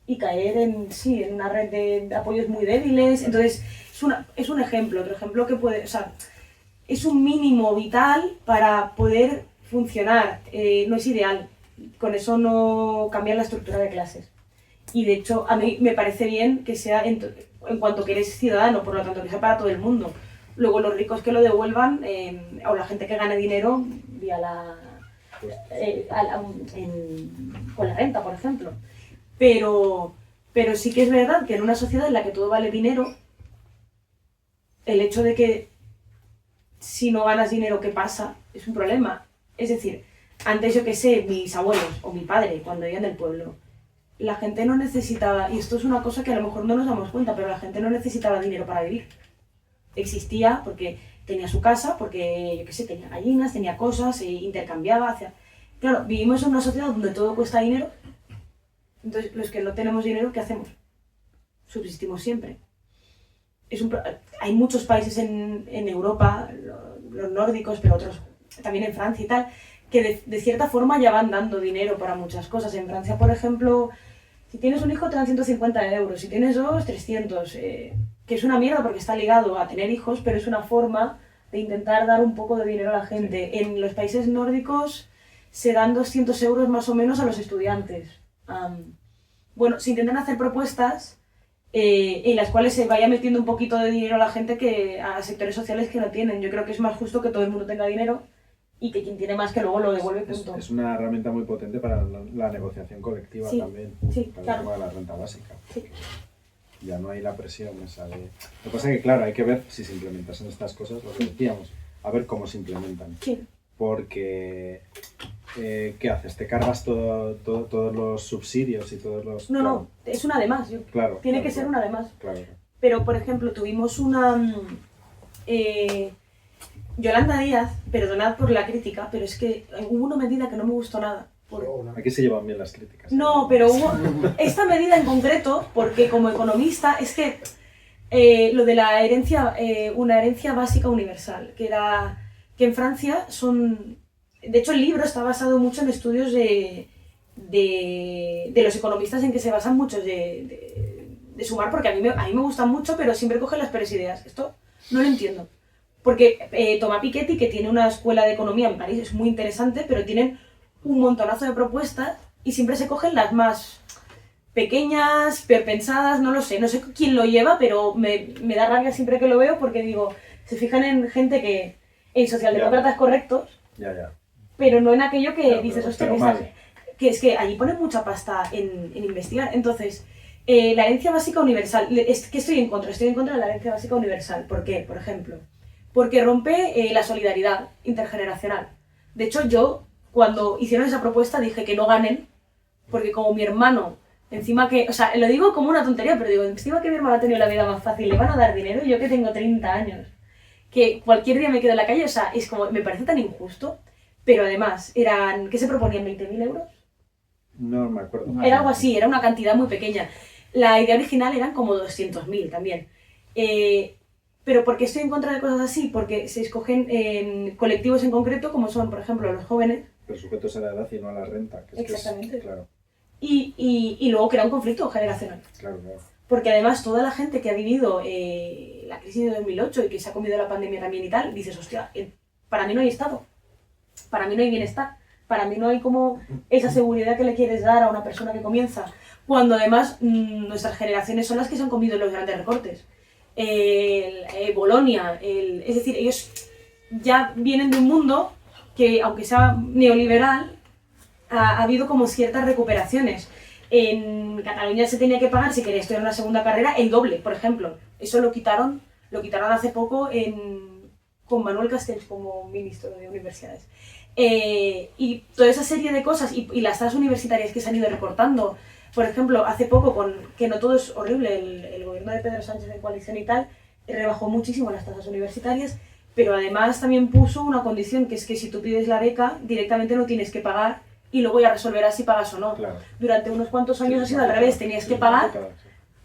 y caer en una red de apoyos muy débiles. Entonces, es un ejemplo, otro ejemplo que puede... O sea, es un mínimo vital para poder funcionar, no es ideal, con eso no cambiar la estructura de clases. Y de hecho, a mí me parece bien que sea en cuanto que eres ciudadano, por lo tanto que sea para todo el mundo. Luego los ricos que lo devuelvan, o la gente que gane dinero vía con la renta, por ejemplo. Pero sí que es verdad que en una sociedad en la que todo vale dinero, el hecho de que si no ganas dinero, ¿qué pasa? Es un problema. Es decir, antes yo que sé, mis abuelos o mi padre, cuando vivían del pueblo, la gente no necesitaba, y esto es una cosa que a lo mejor no nos damos cuenta, pero la gente no necesitaba dinero para vivir. Existía porque tenía su casa, porque yo que sé, tenía gallinas, tenía cosas, se intercambiaba, Claro, vivimos en una sociedad donde todo cuesta dinero, entonces los que no tenemos dinero, ¿qué hacemos? Subsistimos siempre. Hay muchos países en Europa, los nórdicos, pero otros también en Francia y tal, que de cierta forma ya van dando dinero para muchas cosas. En Francia, por ejemplo, si tienes un hijo te dan 150 euros, si tienes 2, 300, que es una mierda porque está ligado a tener hijos, pero es una forma de intentar dar un poco de dinero a la gente. En los países nórdicos se dan 200 euros más o menos a los estudiantes. Bueno, se intentan hacer propuestas en las cuales se vaya metiendo un poquito de dinero a la gente, a sectores sociales que no tienen. Yo creo que es más justo que todo el mundo tenga dinero y que quien tiene más que luego lo devuelve, punto. Es una herramienta muy potente para la negociación colectiva también, sí, para claro. el tema de la renta básica. Sí. Ya no hay la presión esa de... Lo que pasa es que, claro, hay que ver si se implementasen estas cosas, lo que decíamos, a ver cómo se implementan. Sí. Porque, ¿qué haces? ¿Te cargas todos los subsidios y todos los...? No, claro. no, es una de más. Tiene que ser una de más. Claro. Pero, por ejemplo, tuvimos una... Yolanda Díaz, perdonad por la crítica, pero es que hubo una medida que no me gustó nada. Aquí se llevan bien las críticas. No, pero hubo esta medida en concreto, porque como economista, es que lo de la herencia, una herencia básica universal, que en Francia son... De hecho, el libro está basado mucho en estudios de los economistas en que se basan muchos de sumar, porque a mí me gustan mucho, pero siempre cogen las peores ideas. Esto no lo entiendo. Porque Thomas Piketty, que tiene una escuela de economía en París, es muy interesante, pero tienen un montonazo de propuestas y siempre se cogen las más pequeñas, peor pensadas, no lo sé. No sé quién lo lleva, pero me da rabia siempre que lo veo porque digo, se fijan en gente que en socialdemócratas correctos, pero no en aquello que dices, hostia, que es que allí ponen mucha pasta en investigar. Entonces, la herencia básica universal, es que estoy en contra de la herencia básica universal. ¿Por qué? Por ejemplo, porque rompe la solidaridad intergeneracional. De hecho, yo, cuando hicieron esa propuesta, dije que no ganen, porque como mi hermano, encima que, o sea, lo digo como una tontería, pero digo, encima que mi hermano ha tenido la vida más fácil, le van a dar dinero, y yo que tengo 30 años, que cualquier día me quedo en la calle, o sea, es como, me parece tan injusto, pero además, ¿qué se proponían? ¿20.000 euros? No me acuerdo. Era algo así, era una cantidad muy pequeña. La idea original eran como 200.000 también. Pero ¿por qué estoy en contra de cosas así? Porque se escogen colectivos en concreto, como son, por ejemplo, los jóvenes. Pero sujetos a la edad y no a la renta. Que Exactamente. Claro. Y luego crea un conflicto generacional. Claro, claro. Porque además toda la gente que ha vivido la crisis de 2008 y que se ha comido la pandemia también y tal, dices, hostia, para mí no hay Estado, para mí no hay bienestar, para mí no hay como esa seguridad que le quieres dar a una persona que comienza, cuando además nuestras generaciones son las que se han comido los grandes recortes. Bolonia, es decir, ellos ya vienen de un mundo que, aunque sea neoliberal, ha habido como ciertas recuperaciones. En Cataluña se tenía que pagar, si querías estudiar una segunda carrera, el doble, por ejemplo. Eso lo quitaron hace poco con Manuel Castells como ministro de Universidades. Y toda esa serie de cosas y las tasas universitarias que se han ido recortando. Por ejemplo, hace poco, que no todo es horrible, el gobierno de Pedro Sánchez en coalición y tal, rebajó muchísimo las tasas universitarias, pero además también puso una condición, que es que si tú pides la beca, directamente no tienes que pagar y luego ya resolverás si pagas o no. Claro. Durante unos cuantos años ha sido al revés, tenías que pagar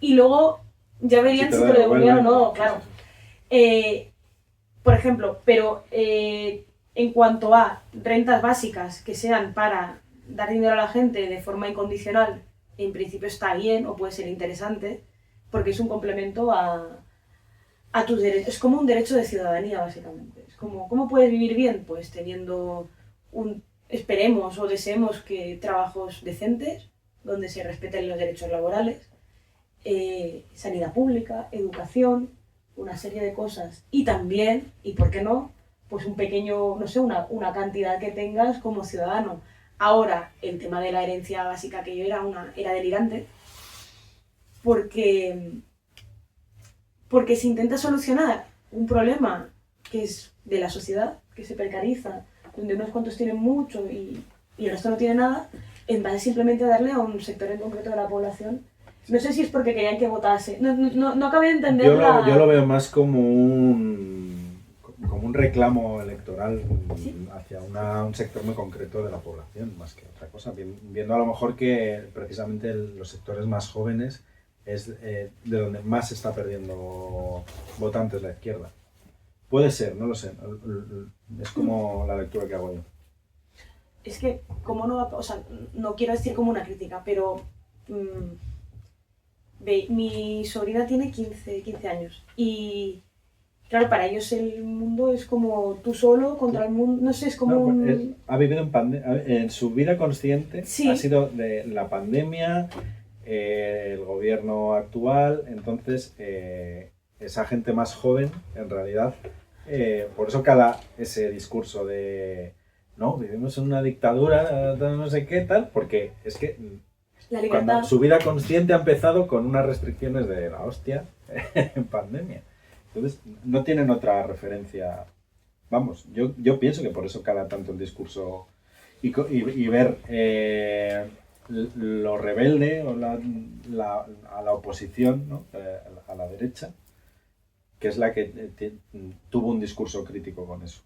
y luego ya verían si te lo devolvían o no, claro. Por ejemplo, pero en cuanto a rentas básicas que sean para dar dinero a la gente de forma incondicional, en principio está bien o puede ser interesante, porque es un complemento a tus derechos. Es como un derecho de ciudadanía, básicamente. Es como, ¿cómo puedes vivir bien? Pues teniendo esperemos o deseemos que trabajos decentes, donde se respeten los derechos laborales, sanidad pública, educación, una serie de cosas. Y también, y por qué no, pues un pequeño, no sé, una cantidad que tengas como ciudadano. Ahora, el tema de la herencia básica que yo era delirante, porque se intenta solucionar un problema que es de la sociedad, que se precariza, donde unos cuantos tienen mucho y el resto no tiene nada, en vez de simplemente darle a un sector en concreto de la población. No sé si es porque querían que votase. No acabé de entender yo lo veo más como un reclamo electoral, ¿sí?, hacia un sector muy concreto de la población, más que otra cosa. Viendo a lo mejor que precisamente los sectores más jóvenes es de donde más se está perdiendo votantes la izquierda. Puede ser, no lo sé. Es como la lectura que hago yo. Es que, como no, o sea, no quiero decir como una crítica, pero mi sobrina tiene 15 años y claro, para ellos el mundo es como tú solo contra el mundo, no sé, es como un... ha vivido en su vida consciente, Sí. ha sido de la pandemia, el gobierno actual, entonces esa gente más joven, en realidad, por eso cala ese discurso de no, vivimos en una dictadura, no sé qué tal, porque es que La cuando libertad. su vida consciente ha empezado con unas restricciones de la hostia en pandemia. Entonces, no tienen otra referencia. Vamos, yo pienso que por eso cala tanto el discurso y ver lo rebelde o a la oposición, ¿no? A la derecha, que es la que tuvo un discurso crítico con eso.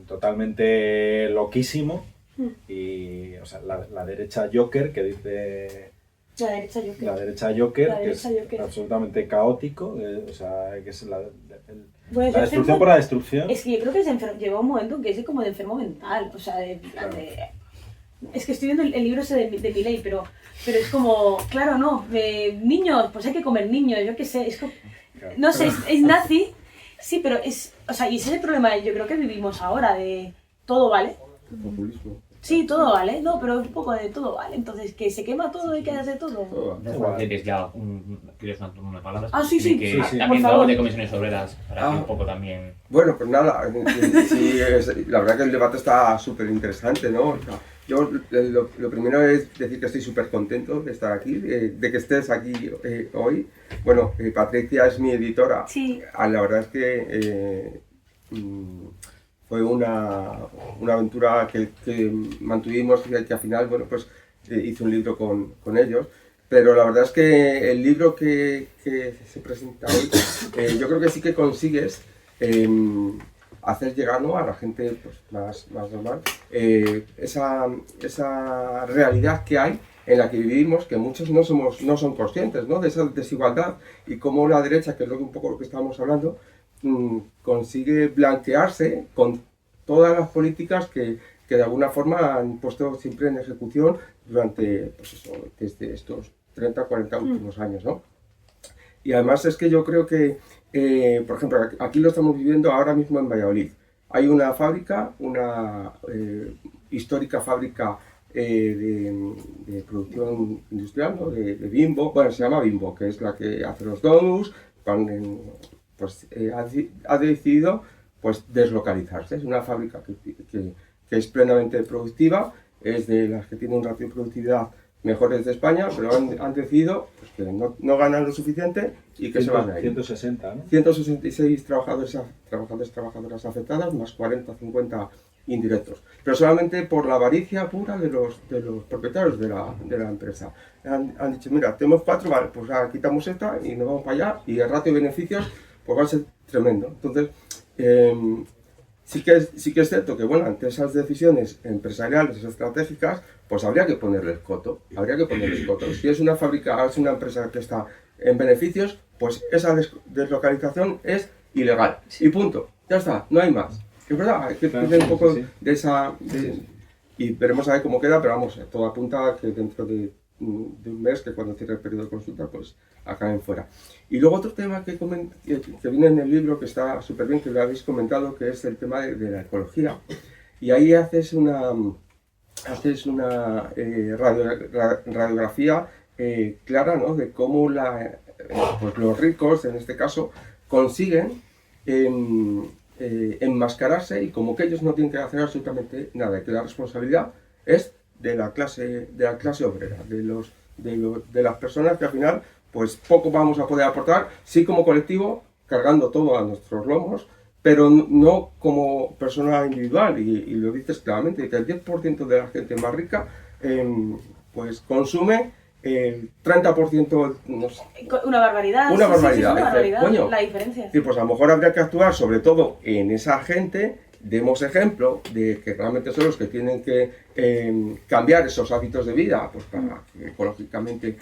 Totalmente loquísimo. Y, o sea, la derecha Joker, que dice... La derecha yo creo. La derecha Joker, La que derecha es Joker. absolutamente caótico, o sea, que es la Bueno, es destrucción enfermo- por la destrucción. Es que yo creo que llegó un momento que es como de enfermo mental, o sea, Claro. es que estoy viendo el libro ese de Milei, pero es como, claro, no, niños, pues hay que comer niños, yo qué sé, es como, Claro. no sé, es nazi, sí, pero es, o sea, y ese es el problema, yo creo que vivimos ahora, de todo vale. Populismo. Sí, todo vale, no, pero un poco de todo vale, entonces que se quema todo y que hace todo. Todo. No francés ya, ¿quieres unas palabras? Ah, sí, sí. Que Sí, sí. también Por algo favor. de comisiones obreras, para que Ah. un poco también... Bueno, pues nada, sí, la verdad que el debate está súper interesante, ¿no? O sea, yo lo primero es decir que estoy súper contento de estar aquí, de que estés aquí hoy. Bueno, Patricia es mi editora. Sí. La verdad es que fue una aventura que mantuvimos y que al final, bueno, pues hice un libro con ellos. Pero la verdad es que el libro que se presenta hoy, yo creo que sí que consigues hacer llegar, ¿no?, a la gente pues, más normal esa realidad que hay en la que vivimos, que muchos no son conscientes, ¿no?, de esa desigualdad y cómo la derecha, que es un poco lo que estábamos hablando, consigue blanquearse con todas las políticas que de alguna forma han puesto siempre en ejecución durante, pues eso, desde estos 30, 40 últimos años, ¿no? Y además es que yo creo que, por ejemplo, aquí lo estamos viviendo ahora mismo en Valladolid. Hay una fábrica, una histórica fábrica de producción industrial, ¿no?, de Bimbo, bueno, se llama Bimbo, que es la que hace los donuts, pues ha decidido pues deslocalizarse. Es una fábrica que es plenamente productiva, es de las que tiene un ratio de productividad mejores de España, pero han decidido pues, que no ganan lo suficiente y que se van a ir. 160, ¿no? 166 trabajadoras afectadas, más 40, 50 indirectos. Pero solamente por la avaricia pura de los propietarios de la empresa. Han dicho, mira, tenemos 4, vale, pues ahora quitamos esta y nos vamos para allá y el ratio de beneficios pues va a ser tremendo. Entonces, sí que es cierto que, bueno, ante esas decisiones empresariales estratégicas, pues habría que ponerle el coto. Si es una fábrica, es una empresa que está en beneficios, pues esa deslocalización es ilegal. Y punto. Ya está, no hay más. Es verdad, hay que tener un poco de esa... y veremos a ver cómo queda, pero vamos, todo apunta a que dentro de un mes, que cuando cierre el periodo de consulta, pues acaben fuera. Y luego otro tema que viene en el libro, que está súper bien, que lo habéis comentado, que es el tema de la ecología. Y ahí haces una radiografía clara, ¿no?, de cómo pues los ricos, en este caso, consiguen enmascararse y como que ellos no tienen que hacer absolutamente nada, que la responsabilidad es de la clase obrera, de las personas que al final pues poco vamos a poder aportar, sí como colectivo, cargando todo a nuestros lomos, pero no como persona individual, y lo dices claramente, que el 10% de la gente más rica pues consume el 30%, no sé. Una barbaridad. Una Sí, barbaridad. sí, es una barbaridad, Coño. la diferencia. Y pues a lo mejor habría que actuar sobre todo en esa gente, demos ejemplo de que realmente son los que tienen que cambiar esos hábitos de vida, pues para que ecológicamente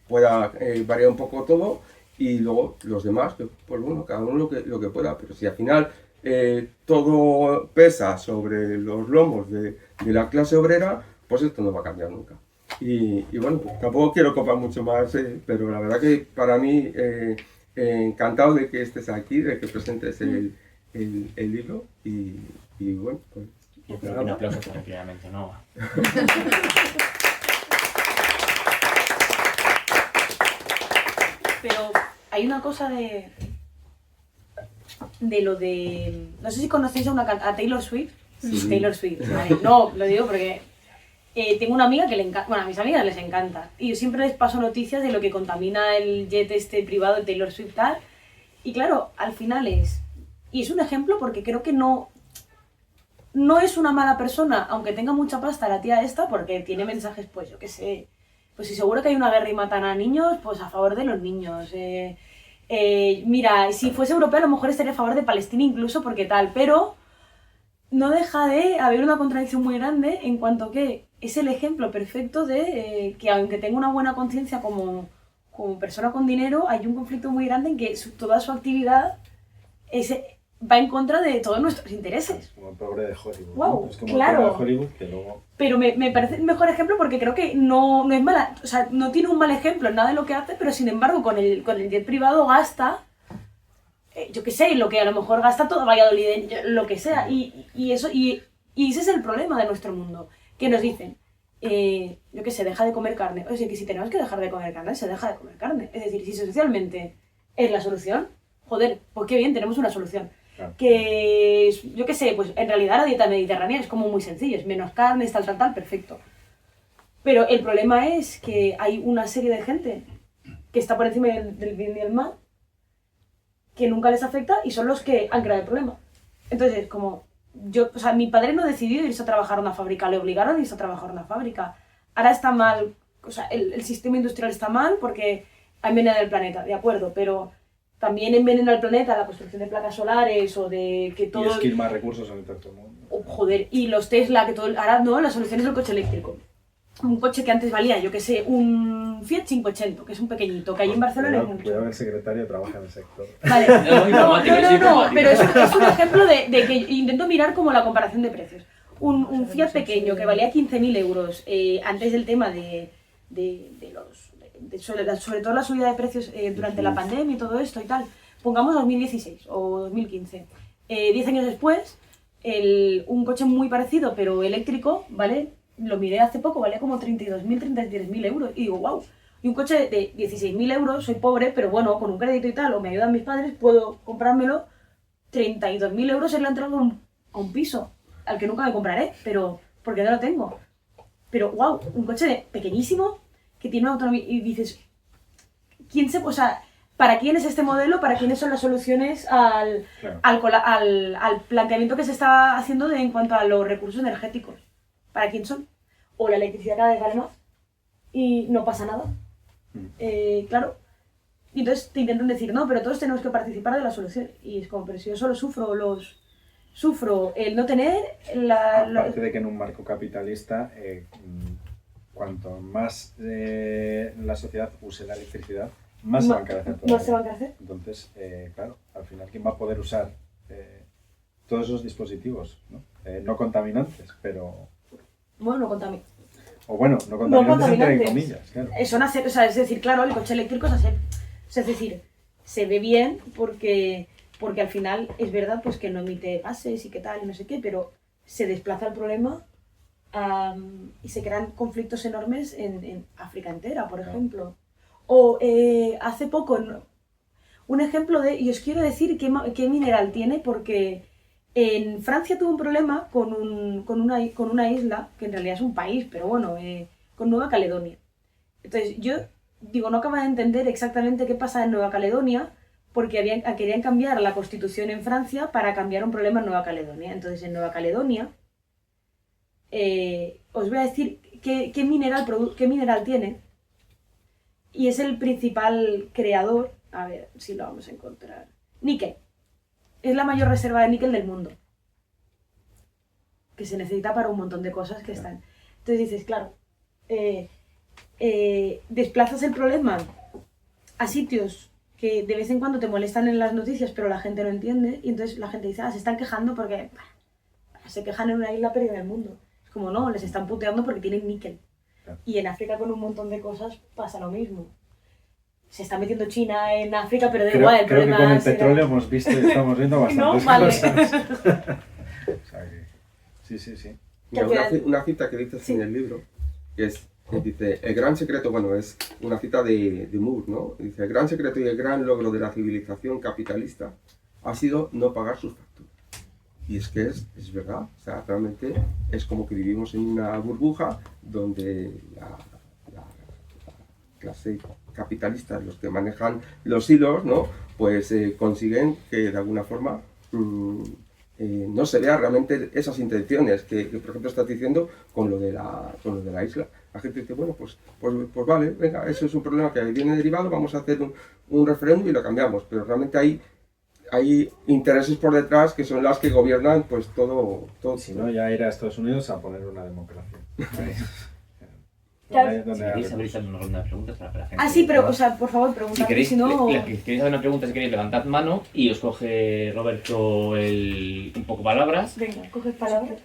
pueda variar un poco todo, y luego los demás, pues bueno, cada uno lo que pueda, pero si al final todo pesa sobre los lomos de la clase obrera, pues esto no va a cambiar nunca. Y bueno, tampoco quiero copar mucho más, pero la verdad que para mí encantado de que estés aquí, de que presentes el libro y bueno, pues... Yo creo que un aplauso tranquilamente, ¿no? Pero hay una cosa de lo de... No sé si conocéis a Taylor Swift. Sí. Taylor Swift, vale. No, lo digo porque tengo una amiga que le encanta... Bueno, a mis amigas les encanta. Y yo siempre les paso noticias de lo que contamina el jet privado de Taylor Swift tal. Y claro, al final es... Y es un ejemplo porque creo que no es una mala persona, aunque tenga mucha pasta la tía esta, porque tiene mensajes, pues yo qué sé... Pues si seguro que hay una guerra y matan a niños, pues a favor de los niños. Mira, si fuese europeo a lo mejor estaría a favor de Palestina incluso porque tal, pero no deja de haber una contradicción muy grande en cuanto que es el ejemplo perfecto de que aunque tenga una buena conciencia como persona con dinero, hay un conflicto muy grande en que toda su actividad va en contra de todos nuestros intereses. Como el pobre de Hollywood. Wow, ¿no? Es como claro. el pobre de Hollywood que luego... Pero me parece el mejor ejemplo porque creo que no es mala, o sea, no tiene un mal ejemplo en nada de lo que hace, pero sin embargo con el jet privado gasta, yo qué sé, lo que a lo mejor gasta todo Valladolid, lo que sea, y ese es el problema de nuestro mundo, que nos dicen, yo qué sé, deja de comer carne, o sea, que si tenemos que dejar de comer carne, se deja de comer carne, es decir, si socialmente es la solución, joder, pues qué bien, tenemos una solución. Claro. Que, yo qué sé, pues en realidad la dieta mediterránea es como muy sencilla, es menos carne, tal, perfecto. Pero el problema es que hay una serie de gente que está por encima del bien y del mal, que nunca les afecta y son los que han creado el problema. Entonces, como o sea, mi padre no decidió irse a trabajar a una fábrica, le obligaron a irse a trabajar a una fábrica. Ahora está mal, o sea, el sistema industrial está mal porque envenena el planeta, de acuerdo, pero... También envenena el planeta la construcción de placas solares o de que todo... Y es que más recursos en el tercer mundo. Joder, y los Tesla, que todo... Ahora no, la solución es el coche eléctrico. Un coche que antes valía, yo qué sé, un Fiat 500, que es un pequeñito, que hay en Barcelona hay mucho. Cuidado que el secretario trabaja en el sector. Vale, no, pero es un ejemplo de que intento mirar como la comparación de precios. Un Fiat pequeño que valía 15.000 euros antes del tema sobre todo la subida de precios durante la pandemia y todo esto y tal, pongamos 2016 o 2015. 10 años después, un coche muy parecido pero eléctrico, ¿vale? Lo miré hace poco, valía como 32.000, 33.000 euros y digo, wow. Y un coche de 16.000 euros, soy pobre, pero bueno, con un crédito y tal, o me ayudan mis padres, puedo comprármelo. 32.000 euros es la entrada a un piso, al que nunca me compraré, pero porque no lo tengo. Pero wow, un coche pequeñísimo, que tiene una autonomía, y dices, o sea, ¿para quién es este modelo? ¿Para quiénes son las soluciones al planteamiento que se está haciendo en cuanto a los recursos energéticos? ¿Para quién son? O la electricidad cada vez vale más y no pasa nada. Claro. Y entonces te intentan decir, no, pero todos tenemos que participar de la solución. Y es como, pero si yo solo sufro el no tener Aparte de que en un marco capitalista, cuanto más la sociedad use la electricidad, más se va a encarecer todo. Más se va a encarecer. Entonces, claro, al final, ¿quién va a poder usar todos esos dispositivos? No contaminantes, pero... Bueno, no contaminantes. O bueno, no contaminantes entre comillas, claro. Es decir, claro, el coche eléctrico es decir, se ve bien porque al final es verdad pues que no emite gases y qué tal y no sé qué, pero se desplaza el problema y se crean conflictos enormes en África entera, por ejemplo. O hace poco, un ejemplo y os quiero decir qué mineral tiene, porque en Francia tuvo un problema con una isla, que en realidad es un país, pero bueno, con Nueva Caledonia. Entonces yo digo, no acabo de entender exactamente qué pasa en Nueva Caledonia, porque querían cambiar la constitución en Francia para cambiar un problema en Nueva Caledonia. Entonces en Nueva Caledonia, os voy a decir qué mineral tiene, y es el principal creador, a ver si lo vamos a encontrar, níquel. Es la mayor reserva de níquel del mundo, que se necesita para un montón de cosas que están. Entonces dices, claro, desplazas el problema a sitios que de vez en cuando te molestan en las noticias, pero la gente no entiende, y entonces la gente dice, se están quejando porque se quejan en una isla perdida del mundo. Es como, no, les están puteando porque tienen níquel. Y en África con un montón de cosas pasa lo mismo. se está metiendo China en África, pero da Creo, igual, el creo que problema con el será- petróleo hemos visto y estamos viendo bastantes No, vale. cosas. O sea que, sí. Mira, Que al final- una cita que dices Sí. en el libro, que dice, el gran secreto, bueno, es una cita de Moore, ¿no? Dice, el gran secreto y el gran logro de la civilización capitalista ha sido no pagar sus facturas. Y es que es verdad, o sea, realmente es como que vivimos en una burbuja donde la clase capitalista, los que manejan los hilos, ¿no? Pues consiguen que de alguna forma no se vea realmente esas intenciones que, por ejemplo, estás diciendo con lo de la isla. La gente dice, bueno, pues vale, venga, eso es un problema que viene derivado, vamos a hacer un referéndum y lo cambiamos, pero realmente hay intereses por detrás que son las que gobiernan pues todo. Si no, ya ir a Estados Unidos a poner una democracia. Claro. Donde Si queréis haya- abrir una ronda de preguntas para que la gente... Ah, sí, pero, pueda- o sea, por favor, Si preguntad, queréis, si no... si queréis hacer una pregunta, si queréis, levantad mano y os coge Roberto un poco palabras. Venga, coges palabras.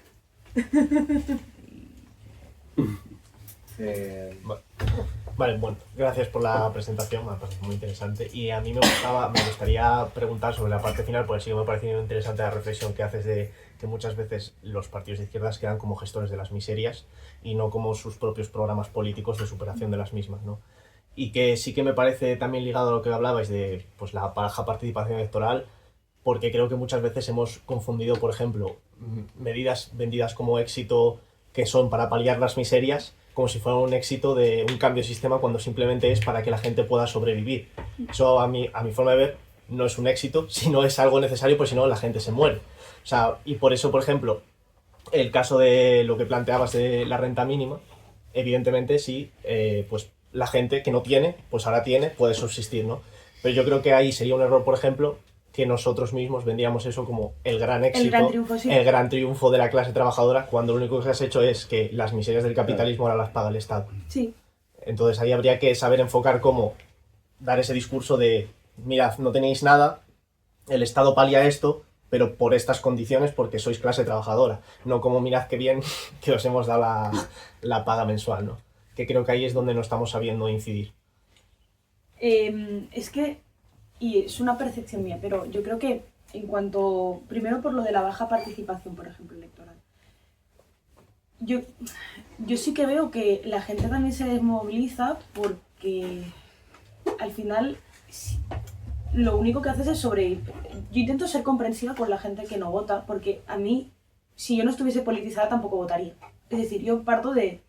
Vale, bueno, gracias por la presentación, me ha parecido muy interesante. Y a mí me gustaría preguntar sobre la parte final, porque sí que me ha parecido interesante la reflexión que haces de que muchas veces los partidos de izquierdas quedan como gestores de las miserias y no como sus propios programas políticos de superación de las mismas, ¿no? Y que sí que me parece también ligado a lo que hablabais de pues, la baja participación electoral, porque creo que muchas veces hemos confundido, por ejemplo, medidas vendidas como éxito que son para paliar las miserias, como si fuera un éxito de un cambio de sistema cuando simplemente es para que la gente pueda sobrevivir. Eso a mi forma de ver no es un éxito, sino es algo necesario, pues si no la gente se muere. O sea, y por eso, por ejemplo, el caso de lo que planteabas de la renta mínima, evidentemente sí, pues la gente que no tiene, pues ahora tiene, puede subsistir, ¿no? Pero yo creo que ahí sería un error, por ejemplo, que nosotros mismos vendíamos eso como el gran éxito, El gran triunfo, sí. el gran triunfo de la clase trabajadora, cuando lo único que has hecho es que las miserias del capitalismo ahora las paga el Estado. Sí. Entonces ahí habría que saber enfocar cómo dar ese discurso de, mirad, no tenéis nada, el Estado palia esto, pero por estas condiciones porque sois clase trabajadora. No como, mirad qué bien que os hemos dado la paga mensual, ¿no? Que creo que ahí es donde no estamos sabiendo incidir. Es que, y es una percepción mía, pero yo creo que en cuanto, primero por lo de la baja participación, por ejemplo, electoral, yo sí que veo que la gente también se desmoviliza porque al final lo único que haces es sobrevivir. Yo intento ser comprensiva con la gente que no vota, porque a mí, si yo no estuviese politizada, tampoco votaría. Es decir, yo parto de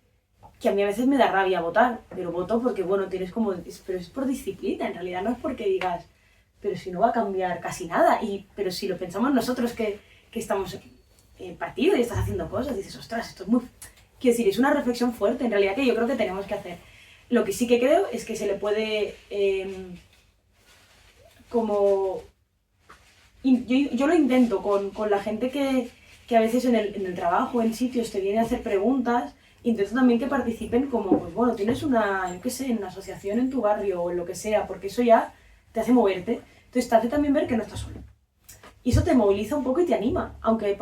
que a mí a veces me da rabia votar, pero voto porque, bueno, tienes como... Pero es por disciplina, en realidad no es porque digas, pero si no va a cambiar casi nada. Pero si lo pensamos nosotros que estamos en partido y estás haciendo cosas, dices, ostras, esto es muy... Quiero decir, es una reflexión fuerte, en realidad, que yo creo que tenemos que hacer. Lo que sí que creo es que se le puede... Yo lo intento con la gente que a veces en el trabajo, en sitios, te viene a hacer preguntas. Intento también que participen como, pues bueno, tienes una asociación en tu barrio o en lo que sea, porque eso ya te hace moverte. Entonces te hace también ver que no estás solo. Y eso te moviliza un poco y te anima. Aunque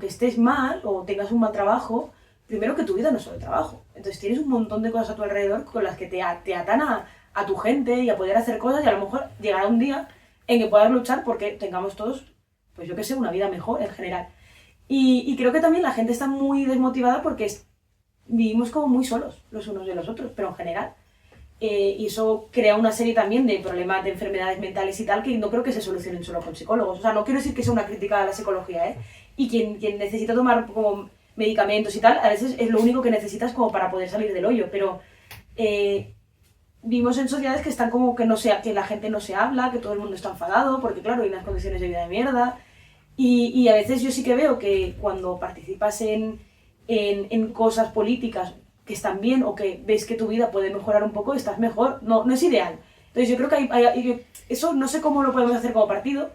estés mal o tengas un mal trabajo, primero que tu vida no es solo el trabajo. Entonces tienes un montón de cosas a tu alrededor con las que te atan a tu gente y a poder hacer cosas, y a lo mejor llegará un día en que puedas luchar porque tengamos todos, pues yo qué sé, una vida mejor en general. Y creo que también la gente está muy desmotivada porque vivimos como muy solos los unos de los otros, pero en general. Y eso crea una serie también de problemas de enfermedades mentales y tal que no creo que se solucionen solo con psicólogos. O sea, no quiero decir que sea una crítica a la psicología, ¿eh? Y quien necesita tomar como medicamentos y tal, a veces es lo único que necesitas como para poder salir del hoyo, pero vivimos en sociedades que están como que la gente no se habla, que todo el mundo está enfadado, porque claro, hay unas condiciones de vida de mierda. Y a veces yo sí que veo que cuando participas en cosas políticas que están bien o que ves que tu vida puede mejorar un poco, estás mejor. No es ideal. Entonces yo creo que eso no sé cómo lo podemos hacer como partido,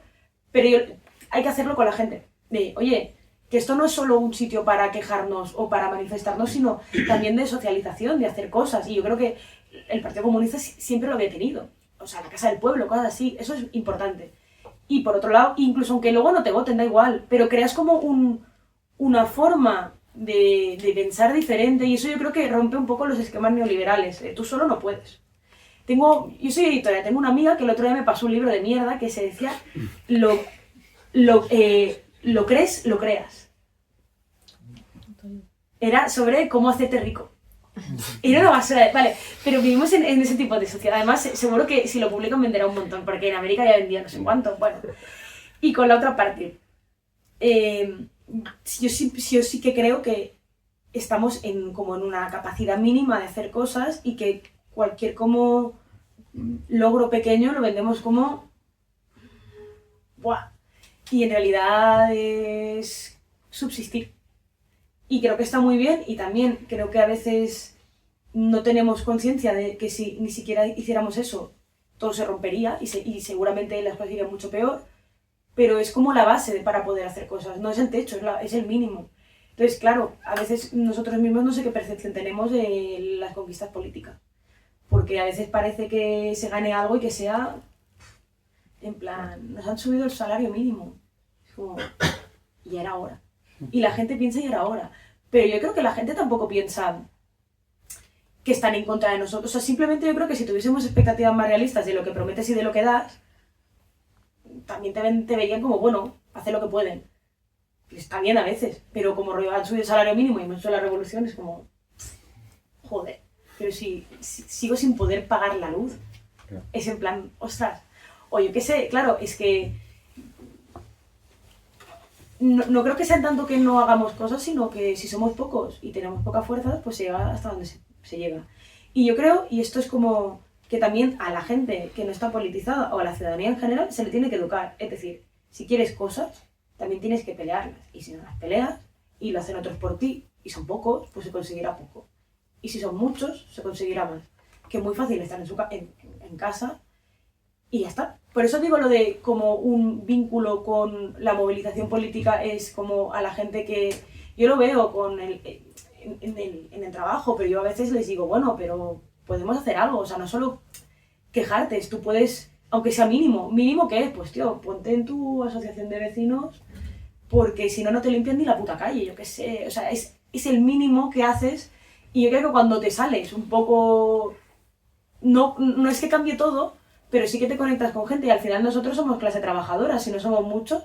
pero hay que hacerlo con la gente. De, oye, que esto no es solo un sitio para quejarnos o para manifestarnos, sino también de socialización, de hacer cosas. Y yo creo que el Partido Comunista siempre lo había tenido. O sea, la Casa del Pueblo, cosas así. Eso es importante. Y por otro lado, incluso aunque luego no te voten, da igual, pero creas como una forma de pensar diferente, y eso yo creo que rompe un poco los esquemas neoliberales. Tú solo no puedes. yo soy editora, tengo una amiga que el otro día me pasó un libro de mierda que se decía lo crees, lo creas. Era sobre cómo hacerte rico. Era una basura, vale, pero vivimos en ese tipo de sociedad. Además, seguro que si lo publican venderá un montón, porque en América ya vendía no sé cuánto. Bueno, y con la otra parte, yo sí que creo que estamos como en una capacidad mínima de hacer cosas y que cualquier como logro pequeño lo vendemos como ¡buah! Y en realidad es subsistir. Y creo que está muy bien, y también creo que a veces no tenemos conciencia de que si ni siquiera hiciéramos eso, todo se rompería y seguramente las cosas irían mucho peor, pero es como la base para poder hacer cosas, no es el techo, es el mínimo. Entonces, claro, a veces nosotros mismos no sé qué percepción tenemos de las conquistas políticas, porque a veces parece que se gane algo y que sea, en plan, nos han subido el salario mínimo, es como, ya era hora. Y la gente piensa ya era hora, pero yo creo que la gente tampoco piensa que están en contra de nosotros. O sea, simplemente yo creo que si tuviésemos expectativas más realistas de lo que prometes y de lo que das, también te verían como, bueno, hacen lo que pueden. Está bien a veces, pero como han subido el salario mínimo y hemos hecho la revolución, es como, joder, pero si sigo sin poder pagar la luz, es en plan, ostras, o yo qué sé, claro, es que no creo que sea tanto que no hagamos cosas, sino que si somos pocos y tenemos pocas fuerzas, pues se llega hasta donde se llega. Y yo creo, y esto es como que también a la gente que no está politizada o a la ciudadanía en general se le tiene que educar. Es decir, si quieres cosas, también tienes que pelearlas. Y si no las peleas y lo hacen otros por ti, y son pocos, pues se conseguirá poco. Y si son muchos, se conseguirá más. Que es muy fácil estar en casa y ya está. Por eso digo lo de como un vínculo con la movilización política es como a la gente que... Yo lo veo en el trabajo, pero yo a veces les digo, bueno, pero podemos hacer algo. O sea, no solo quejarte, tú puedes, aunque sea mínimo. ¿Mínimo qué es? Pues tío, ponte en tu asociación de vecinos porque si no, no te limpian ni la puta calle, yo qué sé. O sea, es el mínimo que haces y yo creo que cuando te sales un poco... No es que cambie todo, pero sí que te conectas con gente y al final nosotros somos clase trabajadora, si no somos muchos,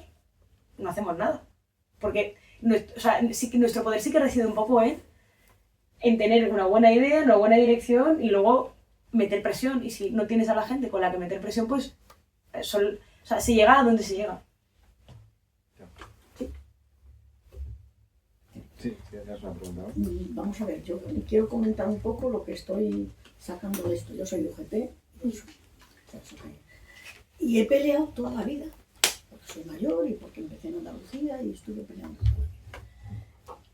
no hacemos nada. Porque nuestro poder sí que reside un poco en tener una buena idea, una buena dirección y luego meter presión. Y si no tienes a la gente con la que meter presión, pues se llega a donde se llega. Sí, tienes una pregunta, ¿no? Vamos a ver, yo quiero comentar un poco lo que estoy sacando de esto. Yo soy UGT, y he peleado toda la vida, porque soy mayor y porque empecé en Andalucía y estuve peleando toda la vida.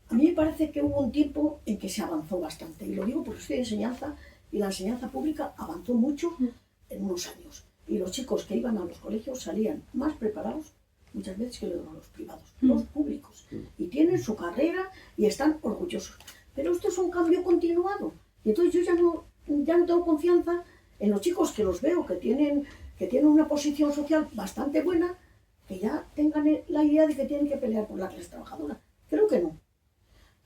A mí me parece que hubo un tiempo en que se avanzó bastante, y lo digo porque estoy en enseñanza, y la enseñanza pública avanzó mucho en unos años. Y los chicos que iban a los colegios salían más preparados muchas veces que los privados, los públicos, y tienen su carrera y están orgullosos. Pero esto es un cambio continuado, y entonces yo ya no tengo confianza en los chicos que los veo que tienen una posición social bastante buena, que ya tengan la idea de que tienen que pelear por la clase trabajadora. Creo que no.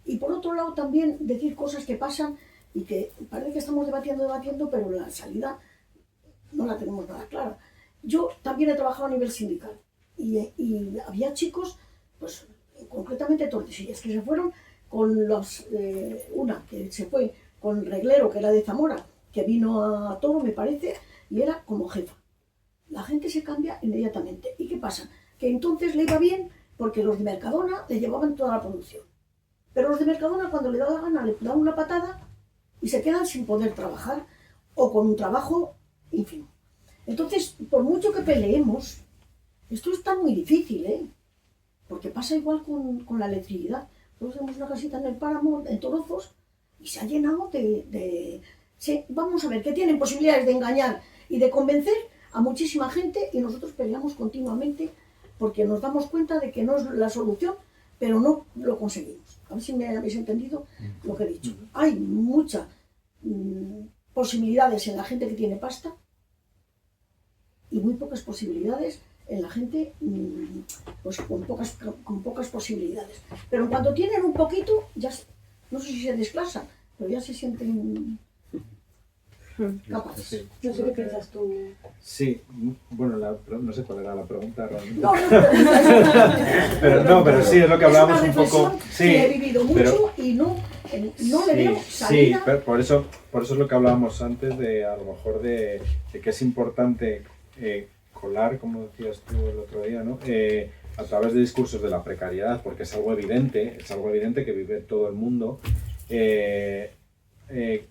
Y por otro lado también decir cosas que pasan y que parece que estamos debatiendo, pero la salida no la tenemos nada clara. Yo también he trabajado a nivel sindical y había chicos, pues concretamente Tordesillas, que se fueron con una que se fue con Reglero, que era de Zamora, que vino a Toro, me parece, y era como jefa. La gente se cambia inmediatamente. ¿Y qué pasa? Que entonces le iba bien porque los de Mercadona le llevaban toda la producción. Pero los de Mercadona, cuando le da la gana, le dan una patada y se quedan sin poder trabajar o con un trabajo ínfimo. Entonces, por mucho que peleemos, esto está muy difícil, ¿eh? Porque pasa igual con la electricidad. Nosotros tenemos una casita en el páramo, en Torozos, y se ha llenado vamos a ver, que tienen posibilidades de engañar y de convencer a muchísima gente y nosotros peleamos continuamente porque nos damos cuenta de que no es la solución, pero no lo conseguimos. A ver si me habéis entendido lo que he dicho. Hay muchas posibilidades en la gente que tiene pasta y muy pocas posibilidades en la gente pues con pocas posibilidades. Pero en cuanto tienen un poquito, ya no sé si se desclasan, pero ya se sienten... Capaces. Sí. No sé qué piensas tú. Sí, bueno, no sé cuál era la pregunta realmente. No, Pero sí, es lo que hablábamos un es poco. una reflexión Sí, que he vivido mucho pero- y no le veo Sí, salida. pero por eso es lo que hablábamos antes de a lo mejor de que es importante colar, como decías tú el otro día, ¿no? A través de discursos de la precariedad, porque es algo evidente que vive todo el mundo,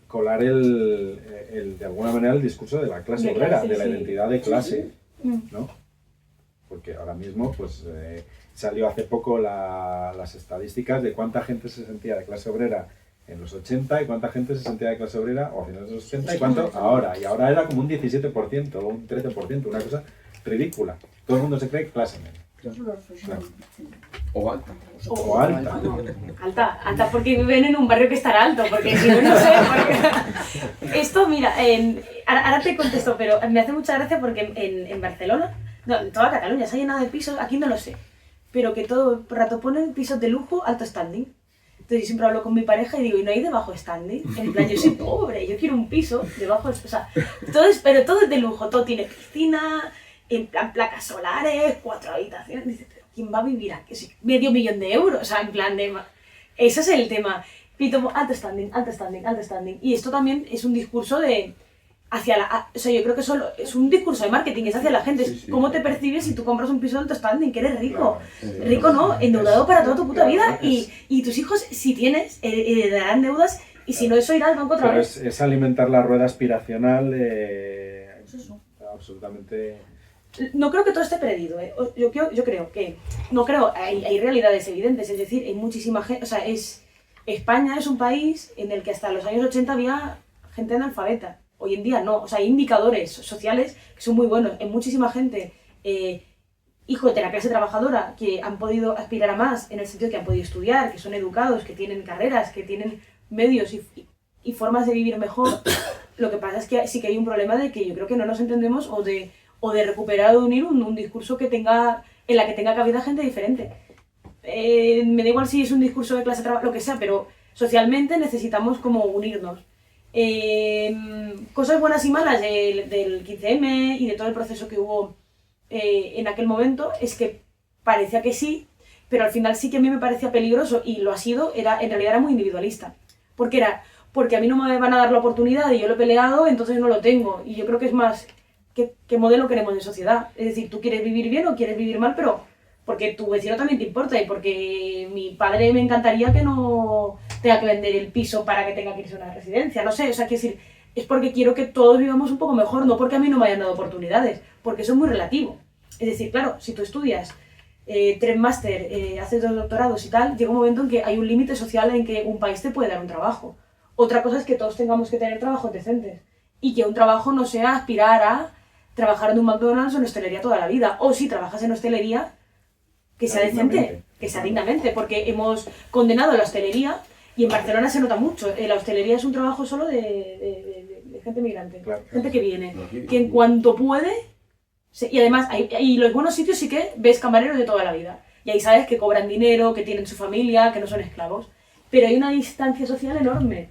colar de alguna manera el discurso de la clase De obrera, clase, de la sí. identidad de clase, Mm. ¿no? Porque ahora mismo pues salió hace poco las estadísticas de cuánta gente se sentía de clase obrera en los 80 y cuánta gente se sentía de clase obrera o a finales de los 80 y cuánto ahora. Y ahora era como un 17% o un 13%, una cosa ridícula. Todo el mundo se cree clase media. Yo es una reflexión. O alta. O alta. Alta porque viven en un barrio que estará alto, porque si no, no sé. Porque... Esto, mira, ahora te contesto, pero me hace mucha gracia porque en Barcelona, no, en toda Cataluña se ha llenado de pisos, aquí no lo sé, pero que todo el rato ponen pisos de lujo, alto standing. Entonces yo siempre hablo con mi pareja y digo, ¿y no hay de bajo standing? En plan, yo soy pobre, yo quiero un piso de bajo, o sea, pero todo es de lujo, todo tiene piscina, en plan placas solares, 4 habitaciones. Dice, pero ¿quién va a vivir aquí? O sea, medio millón de euros, o sea, en plan de... Ese es el tema. Y tomo alto standing, alto standing, alto standing. Y esto también es un discurso de... o sea, yo creo que solo es un discurso de marketing, es hacia la gente. Sí, sí. ¿Cómo te percibes si tú compras un piso de alto standing? Que eres rico. Claro, Rico no, endeudado para toda tu puta Claro, vida. Y tus hijos, si tienes, heredarán deudas. Y si no, eso irá al banco otra Pero vez. es alimentar la rueda aspiracional Pues eso. absolutamente... No creo que todo esté perdido, ¿eh? Yo creo que... No creo, hay realidades evidentes, es decir, hay muchísima gente... O sea, España es un país en el que hasta los años 80 había gente analfabeta. Hoy en día no, o sea, hay indicadores sociales que son muy buenos. Hay muchísima gente, hijos de la clase trabajadora, que han podido aspirar a más, en el sentido que han podido estudiar, que son educados, que tienen carreras, que tienen medios y formas de vivir mejor. Lo que pasa es que sí que hay un problema de que yo creo que no nos entendemos o de recuperar o de unir un discurso en la que tenga cabida gente diferente. Me da igual si es un discurso de clase lo que sea, pero socialmente necesitamos como unirnos. Cosas buenas y malas del 15M y de todo el proceso que hubo en aquel momento es que parecía que sí, pero al final sí que a mí me parecía peligroso y lo ha sido, en realidad era muy individualista. Porque a mí no me van a dar la oportunidad y yo lo he peleado, entonces no lo tengo. Y yo creo que es más qué modelo queremos de sociedad. Es decir, tú quieres vivir bien o quieres vivir mal, pero porque tu vecino también te importa y porque mi padre me encantaría que no tenga que vender el piso para que tenga que irse a una residencia. No sé, o sea, quiero decir, es porque quiero que todos vivamos un poco mejor, no porque a mí no me hayan dado oportunidades, porque eso es muy relativo. Es decir, claro, si tú estudias 3 máster, haces 2 doctorados y tal, llega un momento en que hay un límite social en que un país te puede dar un trabajo. Otra cosa es que todos tengamos que tener trabajos decentes y que un trabajo no sea aspirar a trabajar en un McDonald's o en hostelería toda la vida. O si trabajas en hostelería, que sea decente, que sea dignamente, porque hemos condenado la hostelería y en Barcelona se nota mucho. La hostelería es un trabajo solo de gente migrante, Claro. gente que viene, que en cuanto puede... Y además, y los buenos sitios sí que ves camareros de toda la vida. Y ahí sabes que cobran dinero, que tienen su familia, que no son esclavos. Pero hay una distancia social enorme.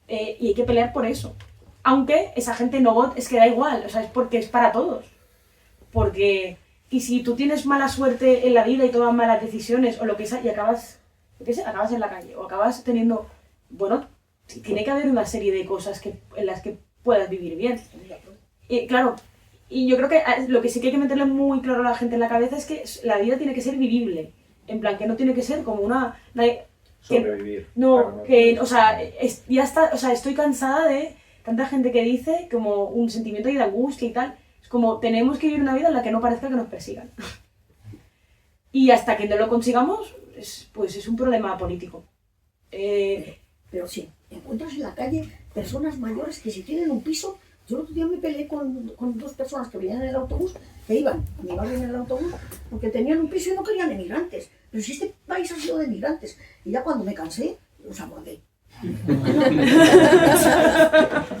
Y hay que pelear por eso. Aunque esa gente no vota, es que da igual, o sea, es porque es para todos. Porque, y si tú tienes mala suerte en la vida y tomas malas decisiones o lo que sea, y acabas en la calle o acabas teniendo, bueno, tiene que haber una serie de cosas en las que puedas vivir bien. Y claro, y yo creo que lo que sí que hay que meterle muy claro a la gente en la cabeza es que la vida tiene que ser vivible. En plan, que no tiene que ser como sobrevivir. No, que, o sea, ya está, o sea, estoy cansada de tanta gente que dice como un sentimiento ahí de angustia y tal. Es como, tenemos que vivir una vida en la que no parezca que nos persigan. Y hasta que no lo consigamos, pues es un problema político. Pero sí, encuentras en la calle personas mayores que si tienen un piso... Yo el otro día me peleé con 2 personas que venían en el autobús, que iban a mi barrio en el autobús, porque tenían un piso y no querían emigrantes. Pero si este país ha sido de emigrantes. Y ya cuando me cansé, los abordé.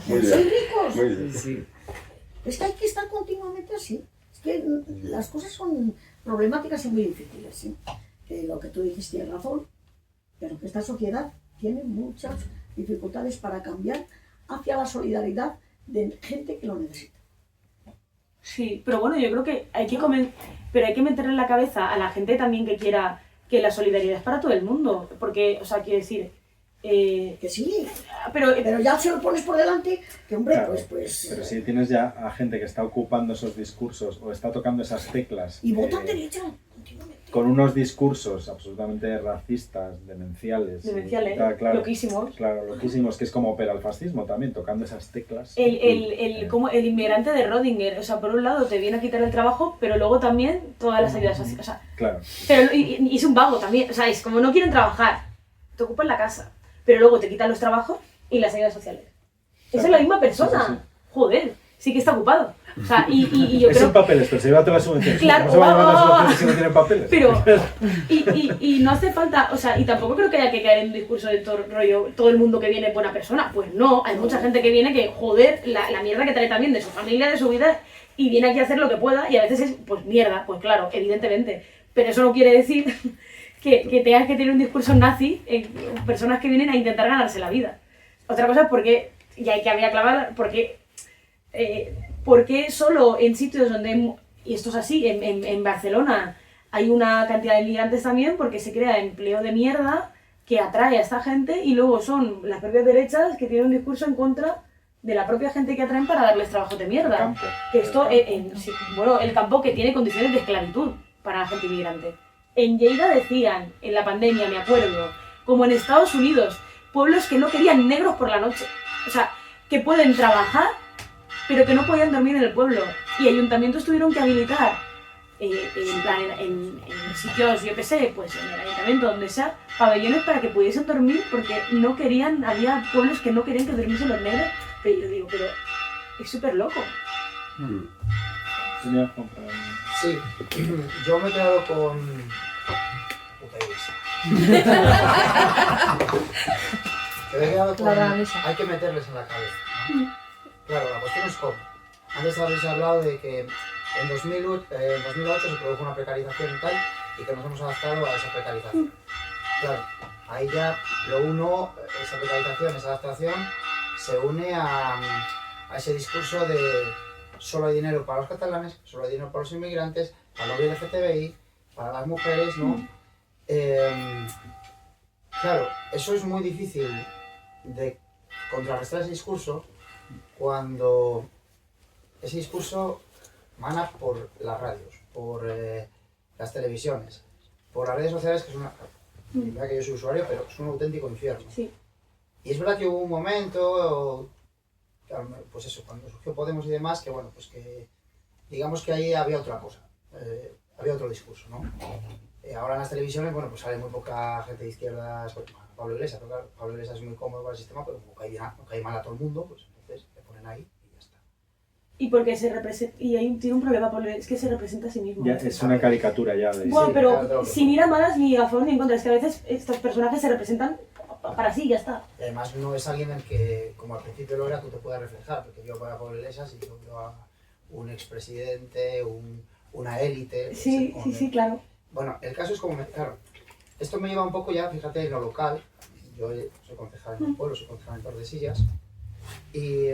¿Sois ricos? Muy bien. Sí. Es que hay que estar continuamente así. Es que las cosas son problemáticas y muy difíciles. ¿Sí? Que lo que tú dices tienes razón, pero que esta sociedad tiene muchas dificultades para cambiar hacia la solidaridad de gente que lo necesita. Sí, pero bueno, yo creo que hay que pero hay que meter en la cabeza a la gente también que quiera que la solidaridad es para todo el mundo, porque, o sea, quiero decir... Que sí, pero ya se lo pones por delante, que hombre, Claro, pues... pero si tienes ya a gente que está ocupando esos discursos o está tocando esas teclas Y votan derecha, continuamente. con unos discursos absolutamente racistas, demenciales, claro, loquísimos. Claro, loquísimos, que es como opera el fascismo también, tocando esas teclas. Como el inmigrante de Rodinger, o sea, por un lado te viene a quitar el trabajo, pero luego también todas las ayudas sociales, o sea, Claro. pero, y es un vago también, o sea, es como no quieren trabajar, te ocupan la casa, pero luego te quitan los trabajos y las ayudas sociales. Esa es la misma persona. Sí. Joder, sí que está ocupado. O sea, y yo Es creo... en papeles, pero se lleva todas las subvenciones. Claro. ¿Cómo se va a llevar las subvenciones si no tienen papeles? Pero, y no hace falta, o sea, y tampoco creo que haya que caer en un discurso de todo rollo, todo el mundo que viene es buena persona. Pues no, hay mucha gente que viene que, joder, la mierda que trae también de su familia, de su vida, y viene aquí a hacer lo que pueda, y a veces es, pues mierda, pues claro, evidentemente. Pero eso no quiere decir que tengas que tener un discurso nazi en personas que vienen a intentar ganarse la vida. Otra cosa es porque, y hay que había clavar, porque solo en sitios donde, y esto es así, en Barcelona hay una cantidad de inmigrantes también porque se crea empleo de mierda que atrae a esta gente y luego son las propias derechas que tienen un discurso en contra de la propia gente que atraen para darles trabajo de mierda. Campo. Que esto, bueno, el campo que tiene condiciones de esclavitud para la gente inmigrante. En Lleida decían, en la pandemia, me acuerdo, como en Estados Unidos, pueblos que no querían negros por la noche. O sea, que pueden trabajar, pero que no podían dormir en el pueblo. Y ayuntamientos tuvieron que habilitar, en sitios, yo qué sé, pues en el ayuntamiento, donde sea, pabellones para que pudiesen dormir, porque no querían, había pueblos que no querían que durmiesen los negros. Pero yo digo, pero es súper loco. Señor Juan Pablo. Sí, yo me he quedado con... Puta iglesia. Me he quedado con... Hay que meterles en la cabeza, ¿no? Claro, la cuestión es cómo. Antes habéis hablado de que en 2008 se produjo una precarización y tal, y que nos hemos adaptado a esa precarización. Claro, ahí ya lo uno, esa precarización, esa adaptación, se une a ese discurso de solo hay dinero para los catalanes, solo hay dinero para los inmigrantes, para el lobby LGTBI, para las mujeres, ¿no? Claro, eso es muy difícil de contrarrestar ese discurso cuando ese discurso mana por las radios, por las televisiones, por las redes sociales, que es una... Mira que yo soy usuario, pero es un auténtico infierno. Sí. Y es verdad que hubo un momento, pues eso, cuando surgió Podemos y demás, que bueno, pues que digamos que ahí había otra cosa, había otro discurso, ¿no? Ahora en las televisiones, bueno, pues sale muy poca gente de izquierdas, pues, Pablo Iglesias, pero claro, Pablo Iglesias es muy cómodo para el sistema, pero como cae mal a todo el mundo, pues entonces le ponen ahí y ya está. Y porque se representa, y ahí tiene un problema, Pablo, es que se representa a sí mismo. Ya, es una caricatura ya de... Bueno, Sí, pero claro, sin ir a malas ni a favor ni en contra, es que a veces estos personajes se representan para sí y ya está. Y además no es alguien en el que, como al principio lo era, tú te puedas reflejar, porque yo voy a Pablo Iglesias y yo veo a un expresidente, una élite... Sí, claro. Bueno, el caso es como, claro, esto me lleva un poco ya, fíjate, en lo local. Yo soy concejal en un pueblo, soy concejal en Tordesillas, y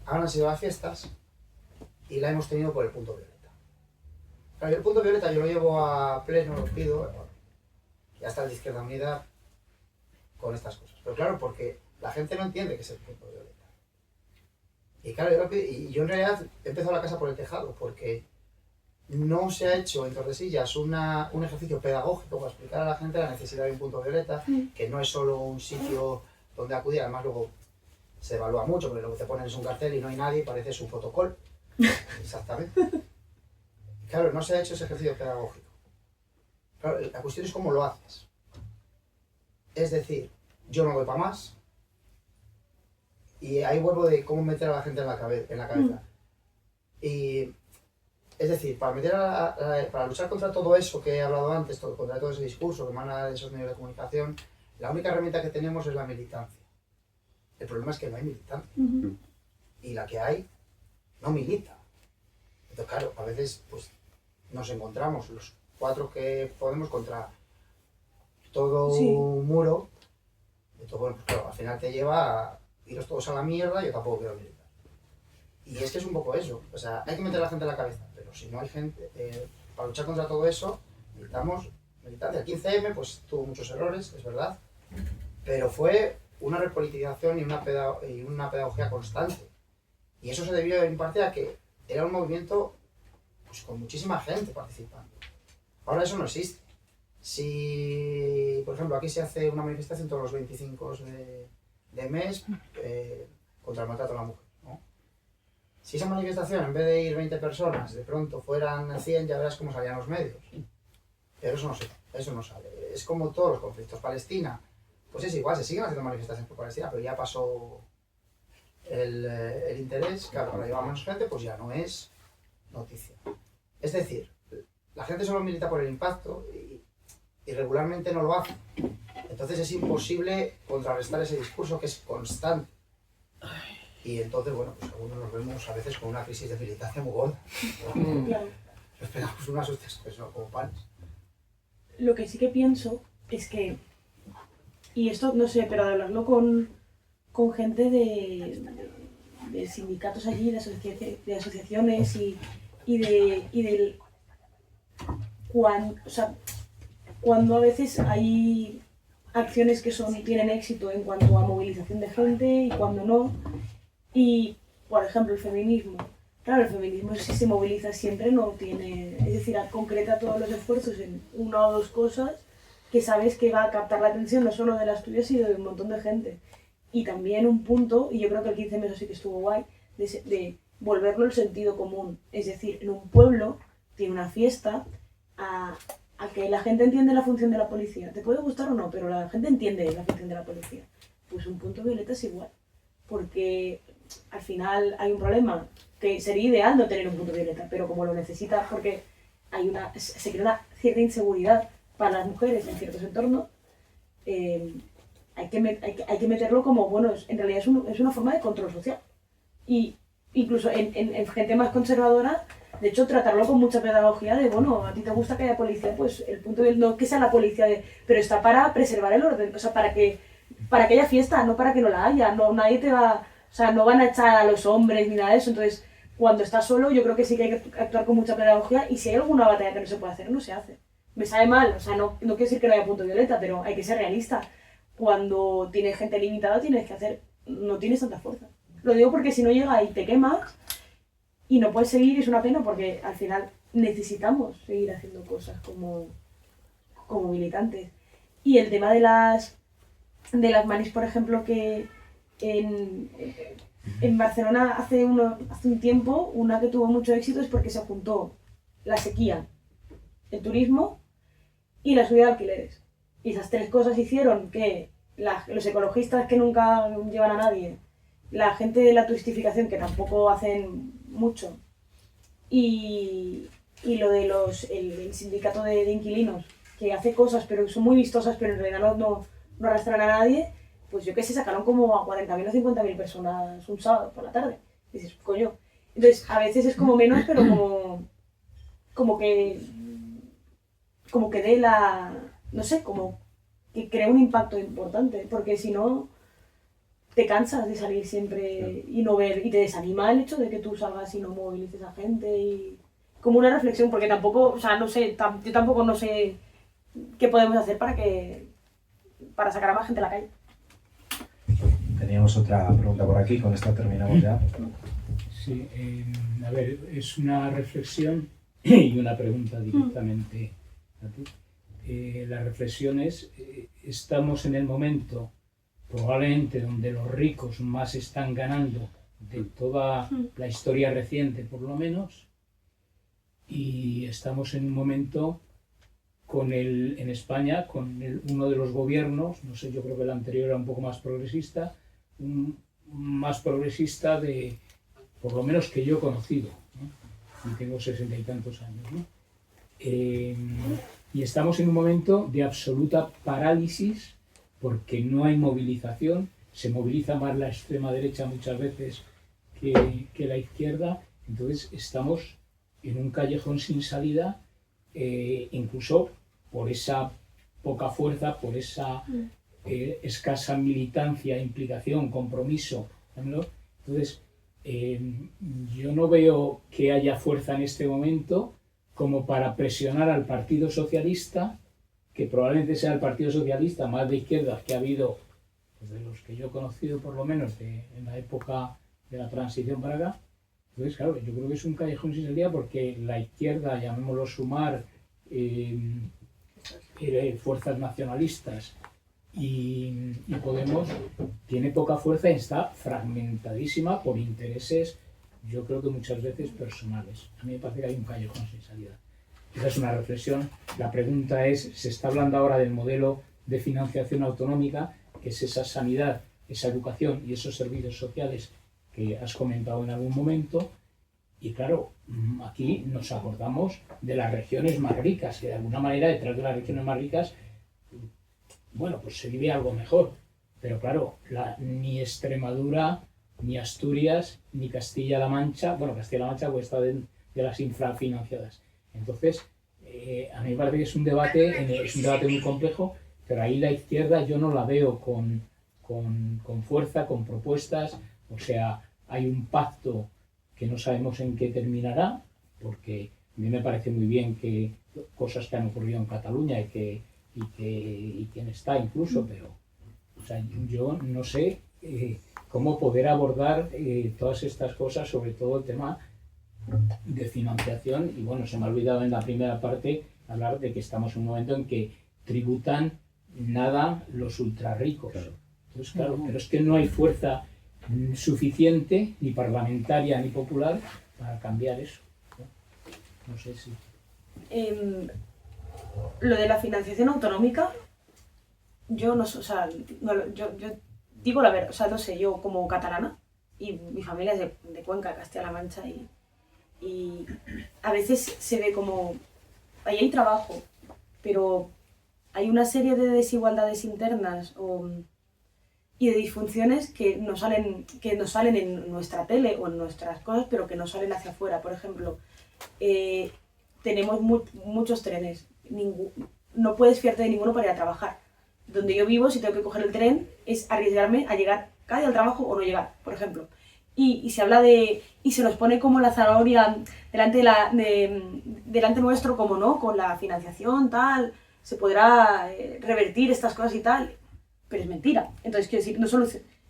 ahora han sido las fiestas y la hemos tenido por el punto violeta. Claro, el punto violeta yo lo llevo a pleno, lo pido, bueno, ya está el de Izquierda Unida con estas cosas. Pero claro, porque la gente no entiende qué es el punto violeta. Y claro, yo en realidad he empezado la casa por el tejado, porque no se ha hecho en Tordesillas un ejercicio pedagógico para explicar a la gente la necesidad de un punto violeta, que no es solo un sitio donde acudir, además luego se evalúa mucho, porque lo que te ponen es un cartel y no hay nadie y parece un protocolo. Exactamente. Claro, no se ha hecho ese ejercicio pedagógico. Claro, la cuestión es cómo lo haces. Es decir, yo no voy para más, y ahí vuelvo de cómo meter a la gente en la cabeza. Y es decir, para luchar contra todo eso que he hablado antes, contra todo ese discurso que emana de esos medios de comunicación, la única herramienta que tenemos es la militancia. El problema es que no hay militancia. Y la que hay, no milita. Entonces, claro, a veces pues, nos encontramos los cuatro que podemos contra todo un muro. Entonces, bueno, pues claro, al final te lleva a iros todos a la mierda, yo tampoco quiero militar. Y es que es un poco eso, o sea, hay que meter a la gente en la cabeza, pero si no hay gente, para luchar contra todo eso, necesitamos militancia. El 15M pues tuvo muchos errores, es verdad, pero fue una repolitización y una pedagogía constante. Y eso se debió en parte a que era un movimiento pues, con muchísima gente participando. Ahora eso no existe. Si, por ejemplo, aquí se hace una manifestación todos los 25 de mes contra el maltrato a la mujer, ¿no? Si esa manifestación, en vez de ir 20 personas, de pronto fueran 100, ya verás cómo salían los medios. Pero eso no sale. Es como todos los conflictos. Palestina, pues es igual, se siguen haciendo manifestaciones por Palestina, pero ya pasó el interés, claro, ahora lleva menos gente, pues ya no es noticia. Es decir, la gente solo milita por el impacto y regularmente no lo hace. Entonces es imposible contrarrestar ese discurso que es constante. Y entonces, bueno, pues algunos nos vemos a veces con una crisis de militancia muy gorda. Claro. Esperamos unas hostias que son como panes. Lo que sí que pienso es que, y esto no sé, pero de hablarlo con gente de sindicatos allí, de asociaciones o sea, cuando a veces hay acciones que tienen éxito en cuanto a movilización de gente y cuando no. Y, por ejemplo, el feminismo. Claro, el feminismo si se moviliza siempre no tiene... Es decir, concreta todos los esfuerzos en una o dos cosas que sabes que va a captar la atención no solo de las tuyas, sino de un montón de gente. Y también un punto, y yo creo que el 15 meses sí que estuvo guay, de volverlo el sentido común. Es decir, en un pueblo tiene una fiesta a que la gente entiende la función de la policía. Te puede gustar o no, pero la gente entiende la función de la policía. Pues un punto violeta es igual. Porque al final hay un problema que sería ideal no tener un punto violeta, pero como lo necesitas porque se crea una cierta inseguridad para las mujeres en ciertos entornos, hay que meterlo como, bueno, en realidad es una forma de control social. Y incluso en gente más conservadora, de hecho, tratarlo con mucha pedagogía de, bueno, a ti te gusta que haya policía, pues el punto de no que sea la policía, pero está para preservar el orden, o sea, para que haya fiesta, no para que no la haya, nadie te va, o sea, no van a echar a los hombres ni nada de eso, entonces, cuando estás solo, yo creo que sí que hay que actuar con mucha pedagogía y si hay alguna batalla que no se puede hacer, no se hace. Me sabe mal, o sea, no quiero decir que no haya punto violeta, pero hay que ser realista. Cuando tienes gente limitada, no tienes tanta fuerza. Lo digo porque si no llega y te quemas y no puedes seguir, es una pena porque al final necesitamos seguir haciendo cosas como militantes. Y el tema de las manis, por ejemplo, que en Barcelona hace un tiempo, una que tuvo mucho éxito es porque se juntó la sequía, el turismo y la subida de alquileres. Y esas tres cosas hicieron que los ecologistas que nunca llevan a nadie, la gente de la turistificación que tampoco hacen mucho y lo de el sindicato de inquilinos que hace cosas pero son muy vistosas pero en realidad no arrastran a nadie, pues yo qué sé, sacaron como a 40.000 o 50.000 personas un sábado por la tarde. Y dices, coño. Entonces, a veces es como menos, pero como que dé no sé, como que crea un impacto importante, porque si no, te cansas de salir siempre y no ver, y te desanima el hecho de que tú salgas y no movilices a gente, y como una reflexión, porque tampoco, o sea, no sé, yo tampoco no sé qué podemos hacer para sacar a más gente a la calle. Teníamos otra pregunta por aquí, con esta terminamos ya. Sí, a ver, es una reflexión y una pregunta directamente a ti. La reflexión es, estamos en el momento probablemente donde los ricos más están ganando de toda la historia reciente, por lo menos, y estamos en un momento en España, con uno de los gobiernos, no sé, yo creo que el anterior era un poco más progresista, más progresista por lo menos que yo he conocido, ¿no? Y tengo 60 y tantos años, ¿no? Y estamos en un momento de absoluta parálisis porque no hay movilización, se moviliza más la extrema derecha muchas veces que la izquierda, entonces estamos en un callejón sin salida, incluso por esa poca fuerza, por esa escasa militancia, implicación, compromiso, ¿no? Entonces yo no veo que haya fuerza en este momento como para presionar al Partido Socialista, que probablemente sea el Partido Socialista más de izquierdas que ha habido, pues de los que yo he conocido por lo menos en la época de la transición para acá. Entonces, claro, yo creo que es un callejón sin salida porque la izquierda, llamémoslo Sumar, fuerzas nacionalistas y Podemos, tiene poca fuerza y está fragmentadísima por intereses, yo creo que muchas veces personales. A mí me parece que hay un callejón sin salida. Esa es una reflexión. La pregunta es, se está hablando ahora del modelo de financiación autonómica, que es esa sanidad, esa educación y esos servicios sociales que has comentado en algún momento. Y claro, aquí nos acordamos de las regiones más ricas, que de alguna manera detrás de las regiones más ricas, bueno, pues se vive algo mejor. Pero claro, ni Extremadura, ni Asturias, ni Castilla-La Mancha, bueno, Castilla-La Mancha pues está de las infrafinanciadas. Entonces, a mí me parece que es un debate muy complejo, pero ahí la izquierda yo no la veo con fuerza, con propuestas. O sea, hay un pacto que no sabemos en qué terminará, porque a mí me parece muy bien que cosas que han ocurrido en Cataluña y quién está incluso, pero o sea, yo no sé cómo poder abordar todas estas cosas, sobre todo el tema de financiación. Y bueno, se me ha olvidado en la primera parte hablar de que estamos en un momento en que tributan nada los ultrarricos. Claro. Entonces, claro, pero es que no hay fuerza suficiente, ni parlamentaria ni popular, para cambiar eso. No sé si... Lo de la financiación autonómica, yo no sé, o sea, yo digo la verdad, o sea, no sé, yo como catalana, y mi familia es de Cuenca, Castilla-La Mancha, y a veces se ve como, ahí hay trabajo, pero hay una serie de desigualdades internas y de disfunciones que nos salen en nuestra tele o en nuestras cosas, pero que no salen hacia afuera. Por ejemplo, tenemos muchos trenes, no puedes fiarte de ninguno para ir a trabajar. Donde yo vivo, si tengo que coger el tren, es arriesgarme a llegar cada día al trabajo o no llegar, por ejemplo. Y se habla y se nos pone como la zanahoria delante nuestro, como no, con la financiación, tal, se podrá revertir estas cosas y tal, pero es mentira. Entonces, quiero decir,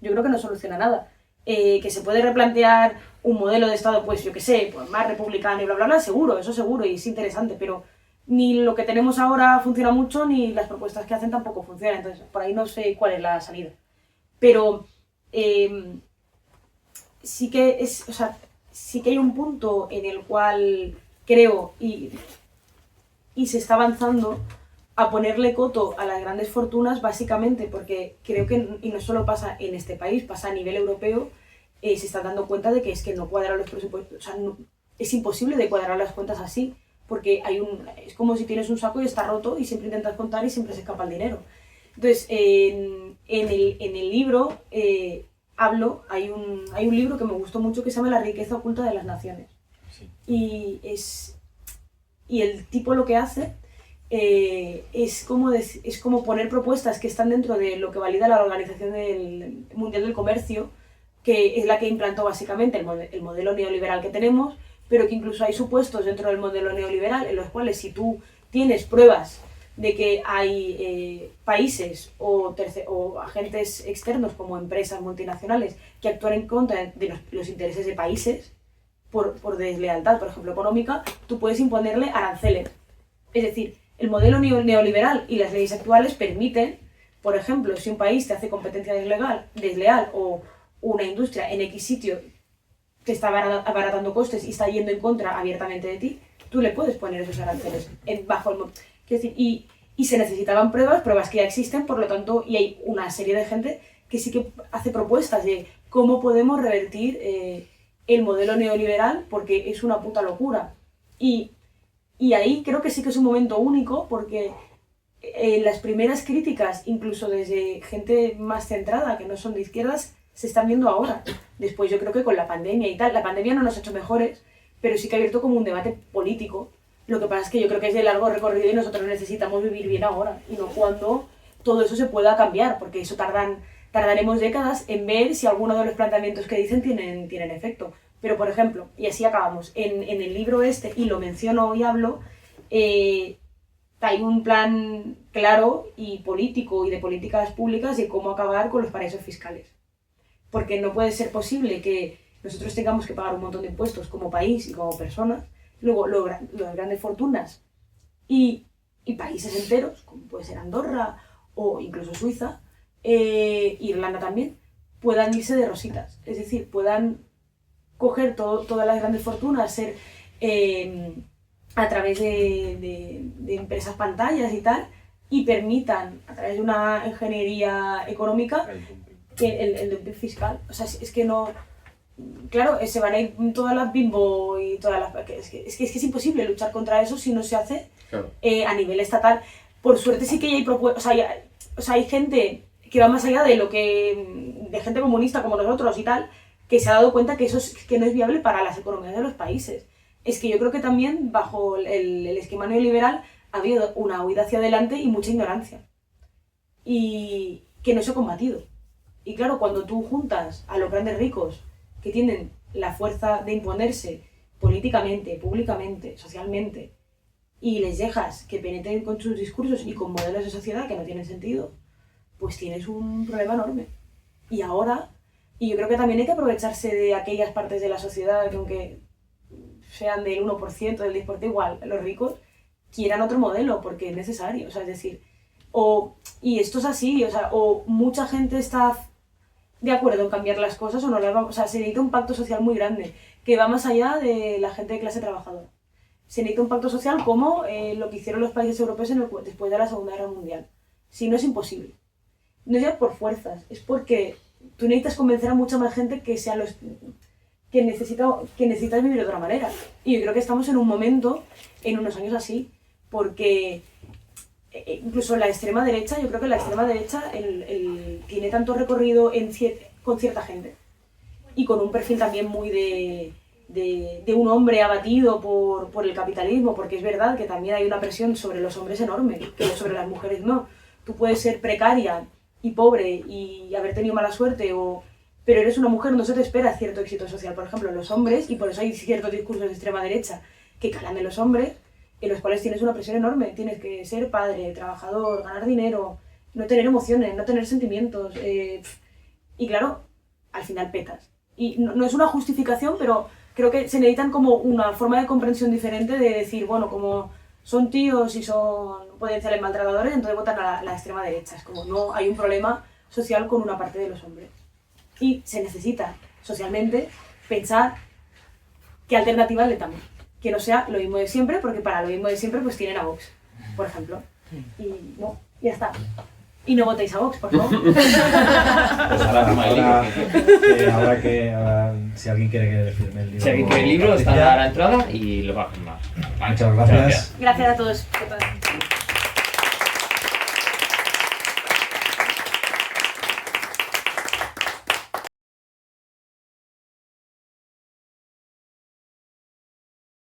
yo creo que no soluciona nada. Que se puede replantear un modelo de Estado, pues yo qué sé, pues más republicano y bla, bla, bla, seguro, eso seguro, y es interesante, pero ni lo que tenemos ahora funciona mucho, ni las propuestas que hacen tampoco funcionan. Entonces, por ahí no sé cuál es la salida. Pero sí que hay un punto en el cual creo y se está avanzando a ponerle coto a las grandes fortunas, básicamente porque creo que, y no solo pasa en este país, pasa a nivel europeo, se están dando cuenta de que es que no cuadran los presupuestos, o sea, es imposible de cuadrar las cuentas así, porque es como si tienes un saco y está roto y siempre intentas contar y siempre se escapa el dinero. Entonces, en el libro hay un libro que me gustó mucho que se llama La riqueza oculta de las naciones. Sí. Y el tipo lo que hace es como poner propuestas que están dentro de lo que valida la Organización Mundial del Comercio, que es la que implantó básicamente el modelo neoliberal que tenemos, pero que incluso hay supuestos dentro del modelo neoliberal en los cuales si tú tienes pruebas de que hay países o agentes externos como empresas multinacionales que actúan en contra de los intereses de países por deslealtad, por ejemplo, económica, tú puedes imponerle aranceles. Es decir, el modelo neoliberal y las leyes actuales permiten, por ejemplo, si un país te hace competencia desleal o una industria en X sitio te está abaratando costes y está yendo en contra abiertamente de ti, tú le puedes poner esos aranceles y se necesitaban pruebas que ya existen, por lo tanto, y hay una serie de gente que sí que hace propuestas de cómo podemos revertir el modelo neoliberal, porque es una puta locura. Y ahí creo que sí que es un momento único, porque las primeras críticas, incluso desde gente más centrada, que no son de izquierdas, se están viendo ahora. Después yo creo que con la pandemia y tal, la pandemia no nos ha hecho mejores, pero sí que ha abierto como un debate político. Lo que pasa es que yo creo que es de largo recorrido y nosotros necesitamos vivir bien ahora, y no cuando todo eso se pueda cambiar, porque eso tardan tardaremos décadas en ver si alguno de los planteamientos que dicen tienen efecto. Pero, por ejemplo, y así acabamos, en el libro este, y lo menciono y hablo, hay un plan claro y político y de políticas públicas de cómo acabar con los paraísos fiscales. Porque no puede ser posible que nosotros tengamos que pagar un montón de impuestos como país y como personas, luego las grandes fortunas y países enteros, como puede ser Andorra o incluso Suiza, Irlanda también, puedan irse de rositas. Es decir, puedan coger todas las grandes fortunas, ser a través de empresas pantallas y tal, y permitan, a través de una ingeniería económica, el dumping fiscal. O sea, es que no... Claro, se van a ir todas las Bimbo y todas las... Es que es imposible luchar contra eso si no se hace a nivel estatal. Por suerte sí que ya hay propuestas... O sea, hay gente que va más allá de lo que... de gente comunista como nosotros y tal, que se ha dado cuenta que eso que no es viable para las economías de los países. Es que yo creo que también bajo el esquema neoliberal ha habido una huida hacia adelante y mucha ignorancia. Y que no se ha combatido. Y claro, cuando tú juntas a los grandes ricos que tienen la fuerza de imponerse políticamente, públicamente, socialmente, y les dejas que penetren con sus discursos y con modelos de sociedad que no tienen sentido, pues tienes un problema enorme. Y ahora, y yo creo que también hay que aprovecharse de aquellas partes de la sociedad que aunque sean del 1%, del 10%, igual, los ricos quieran otro modelo porque es necesario, o sea, es decir, y esto es así, o sea, o mucha gente está de acuerdo en cambiar las cosas o no las vamos, o sea, se necesita un pacto social muy grande que va más allá de la gente de clase trabajadora. Se necesita un pacto social como lo que hicieron los países europeos después de la Segunda Guerra Mundial. Si no, es imposible. No es ya por fuerzas, es porque tú necesitas convencer a mucha más gente que sean los que necesitas vivir de otra manera. Y yo creo que estamos en un momento, en unos años así, porque incluso la extrema derecha, yo creo que la extrema derecha tiene tanto recorrido con cierta gente y con un perfil también muy de un hombre abatido por el capitalismo, porque es verdad que también hay una presión sobre los hombres enorme, que sobre las mujeres no. Tú puedes ser precaria y pobre y haber tenido mala suerte, pero eres una mujer, no se te espera cierto éxito social. Por ejemplo, los hombres, y por eso hay ciertos discursos de extrema derecha que calan de los hombres, en los cuales tienes una presión enorme. Tienes que ser padre, trabajador, ganar dinero, no tener emociones, no tener sentimientos. Y claro, al final petas. Y no es una justificación, pero creo que se necesitan como una forma de comprensión diferente de decir, bueno, como son tíos y son potenciales maltratadores, entonces votan a la extrema derecha. Es como, no hay un problema social con una parte de los hombres. Y se necesita socialmente pensar qué alternativas le damos. Que no sea lo mismo de siempre, porque para lo mismo de siempre pues tienen a Vox, por ejemplo. Y no, ya está. Y no votéis a Vox, por favor. Pues ahora si alguien quiere que firme el libro... Si alguien quiere el libro, está a la entrada y lo va a firmar. Muchas gracias. Gracias a todos.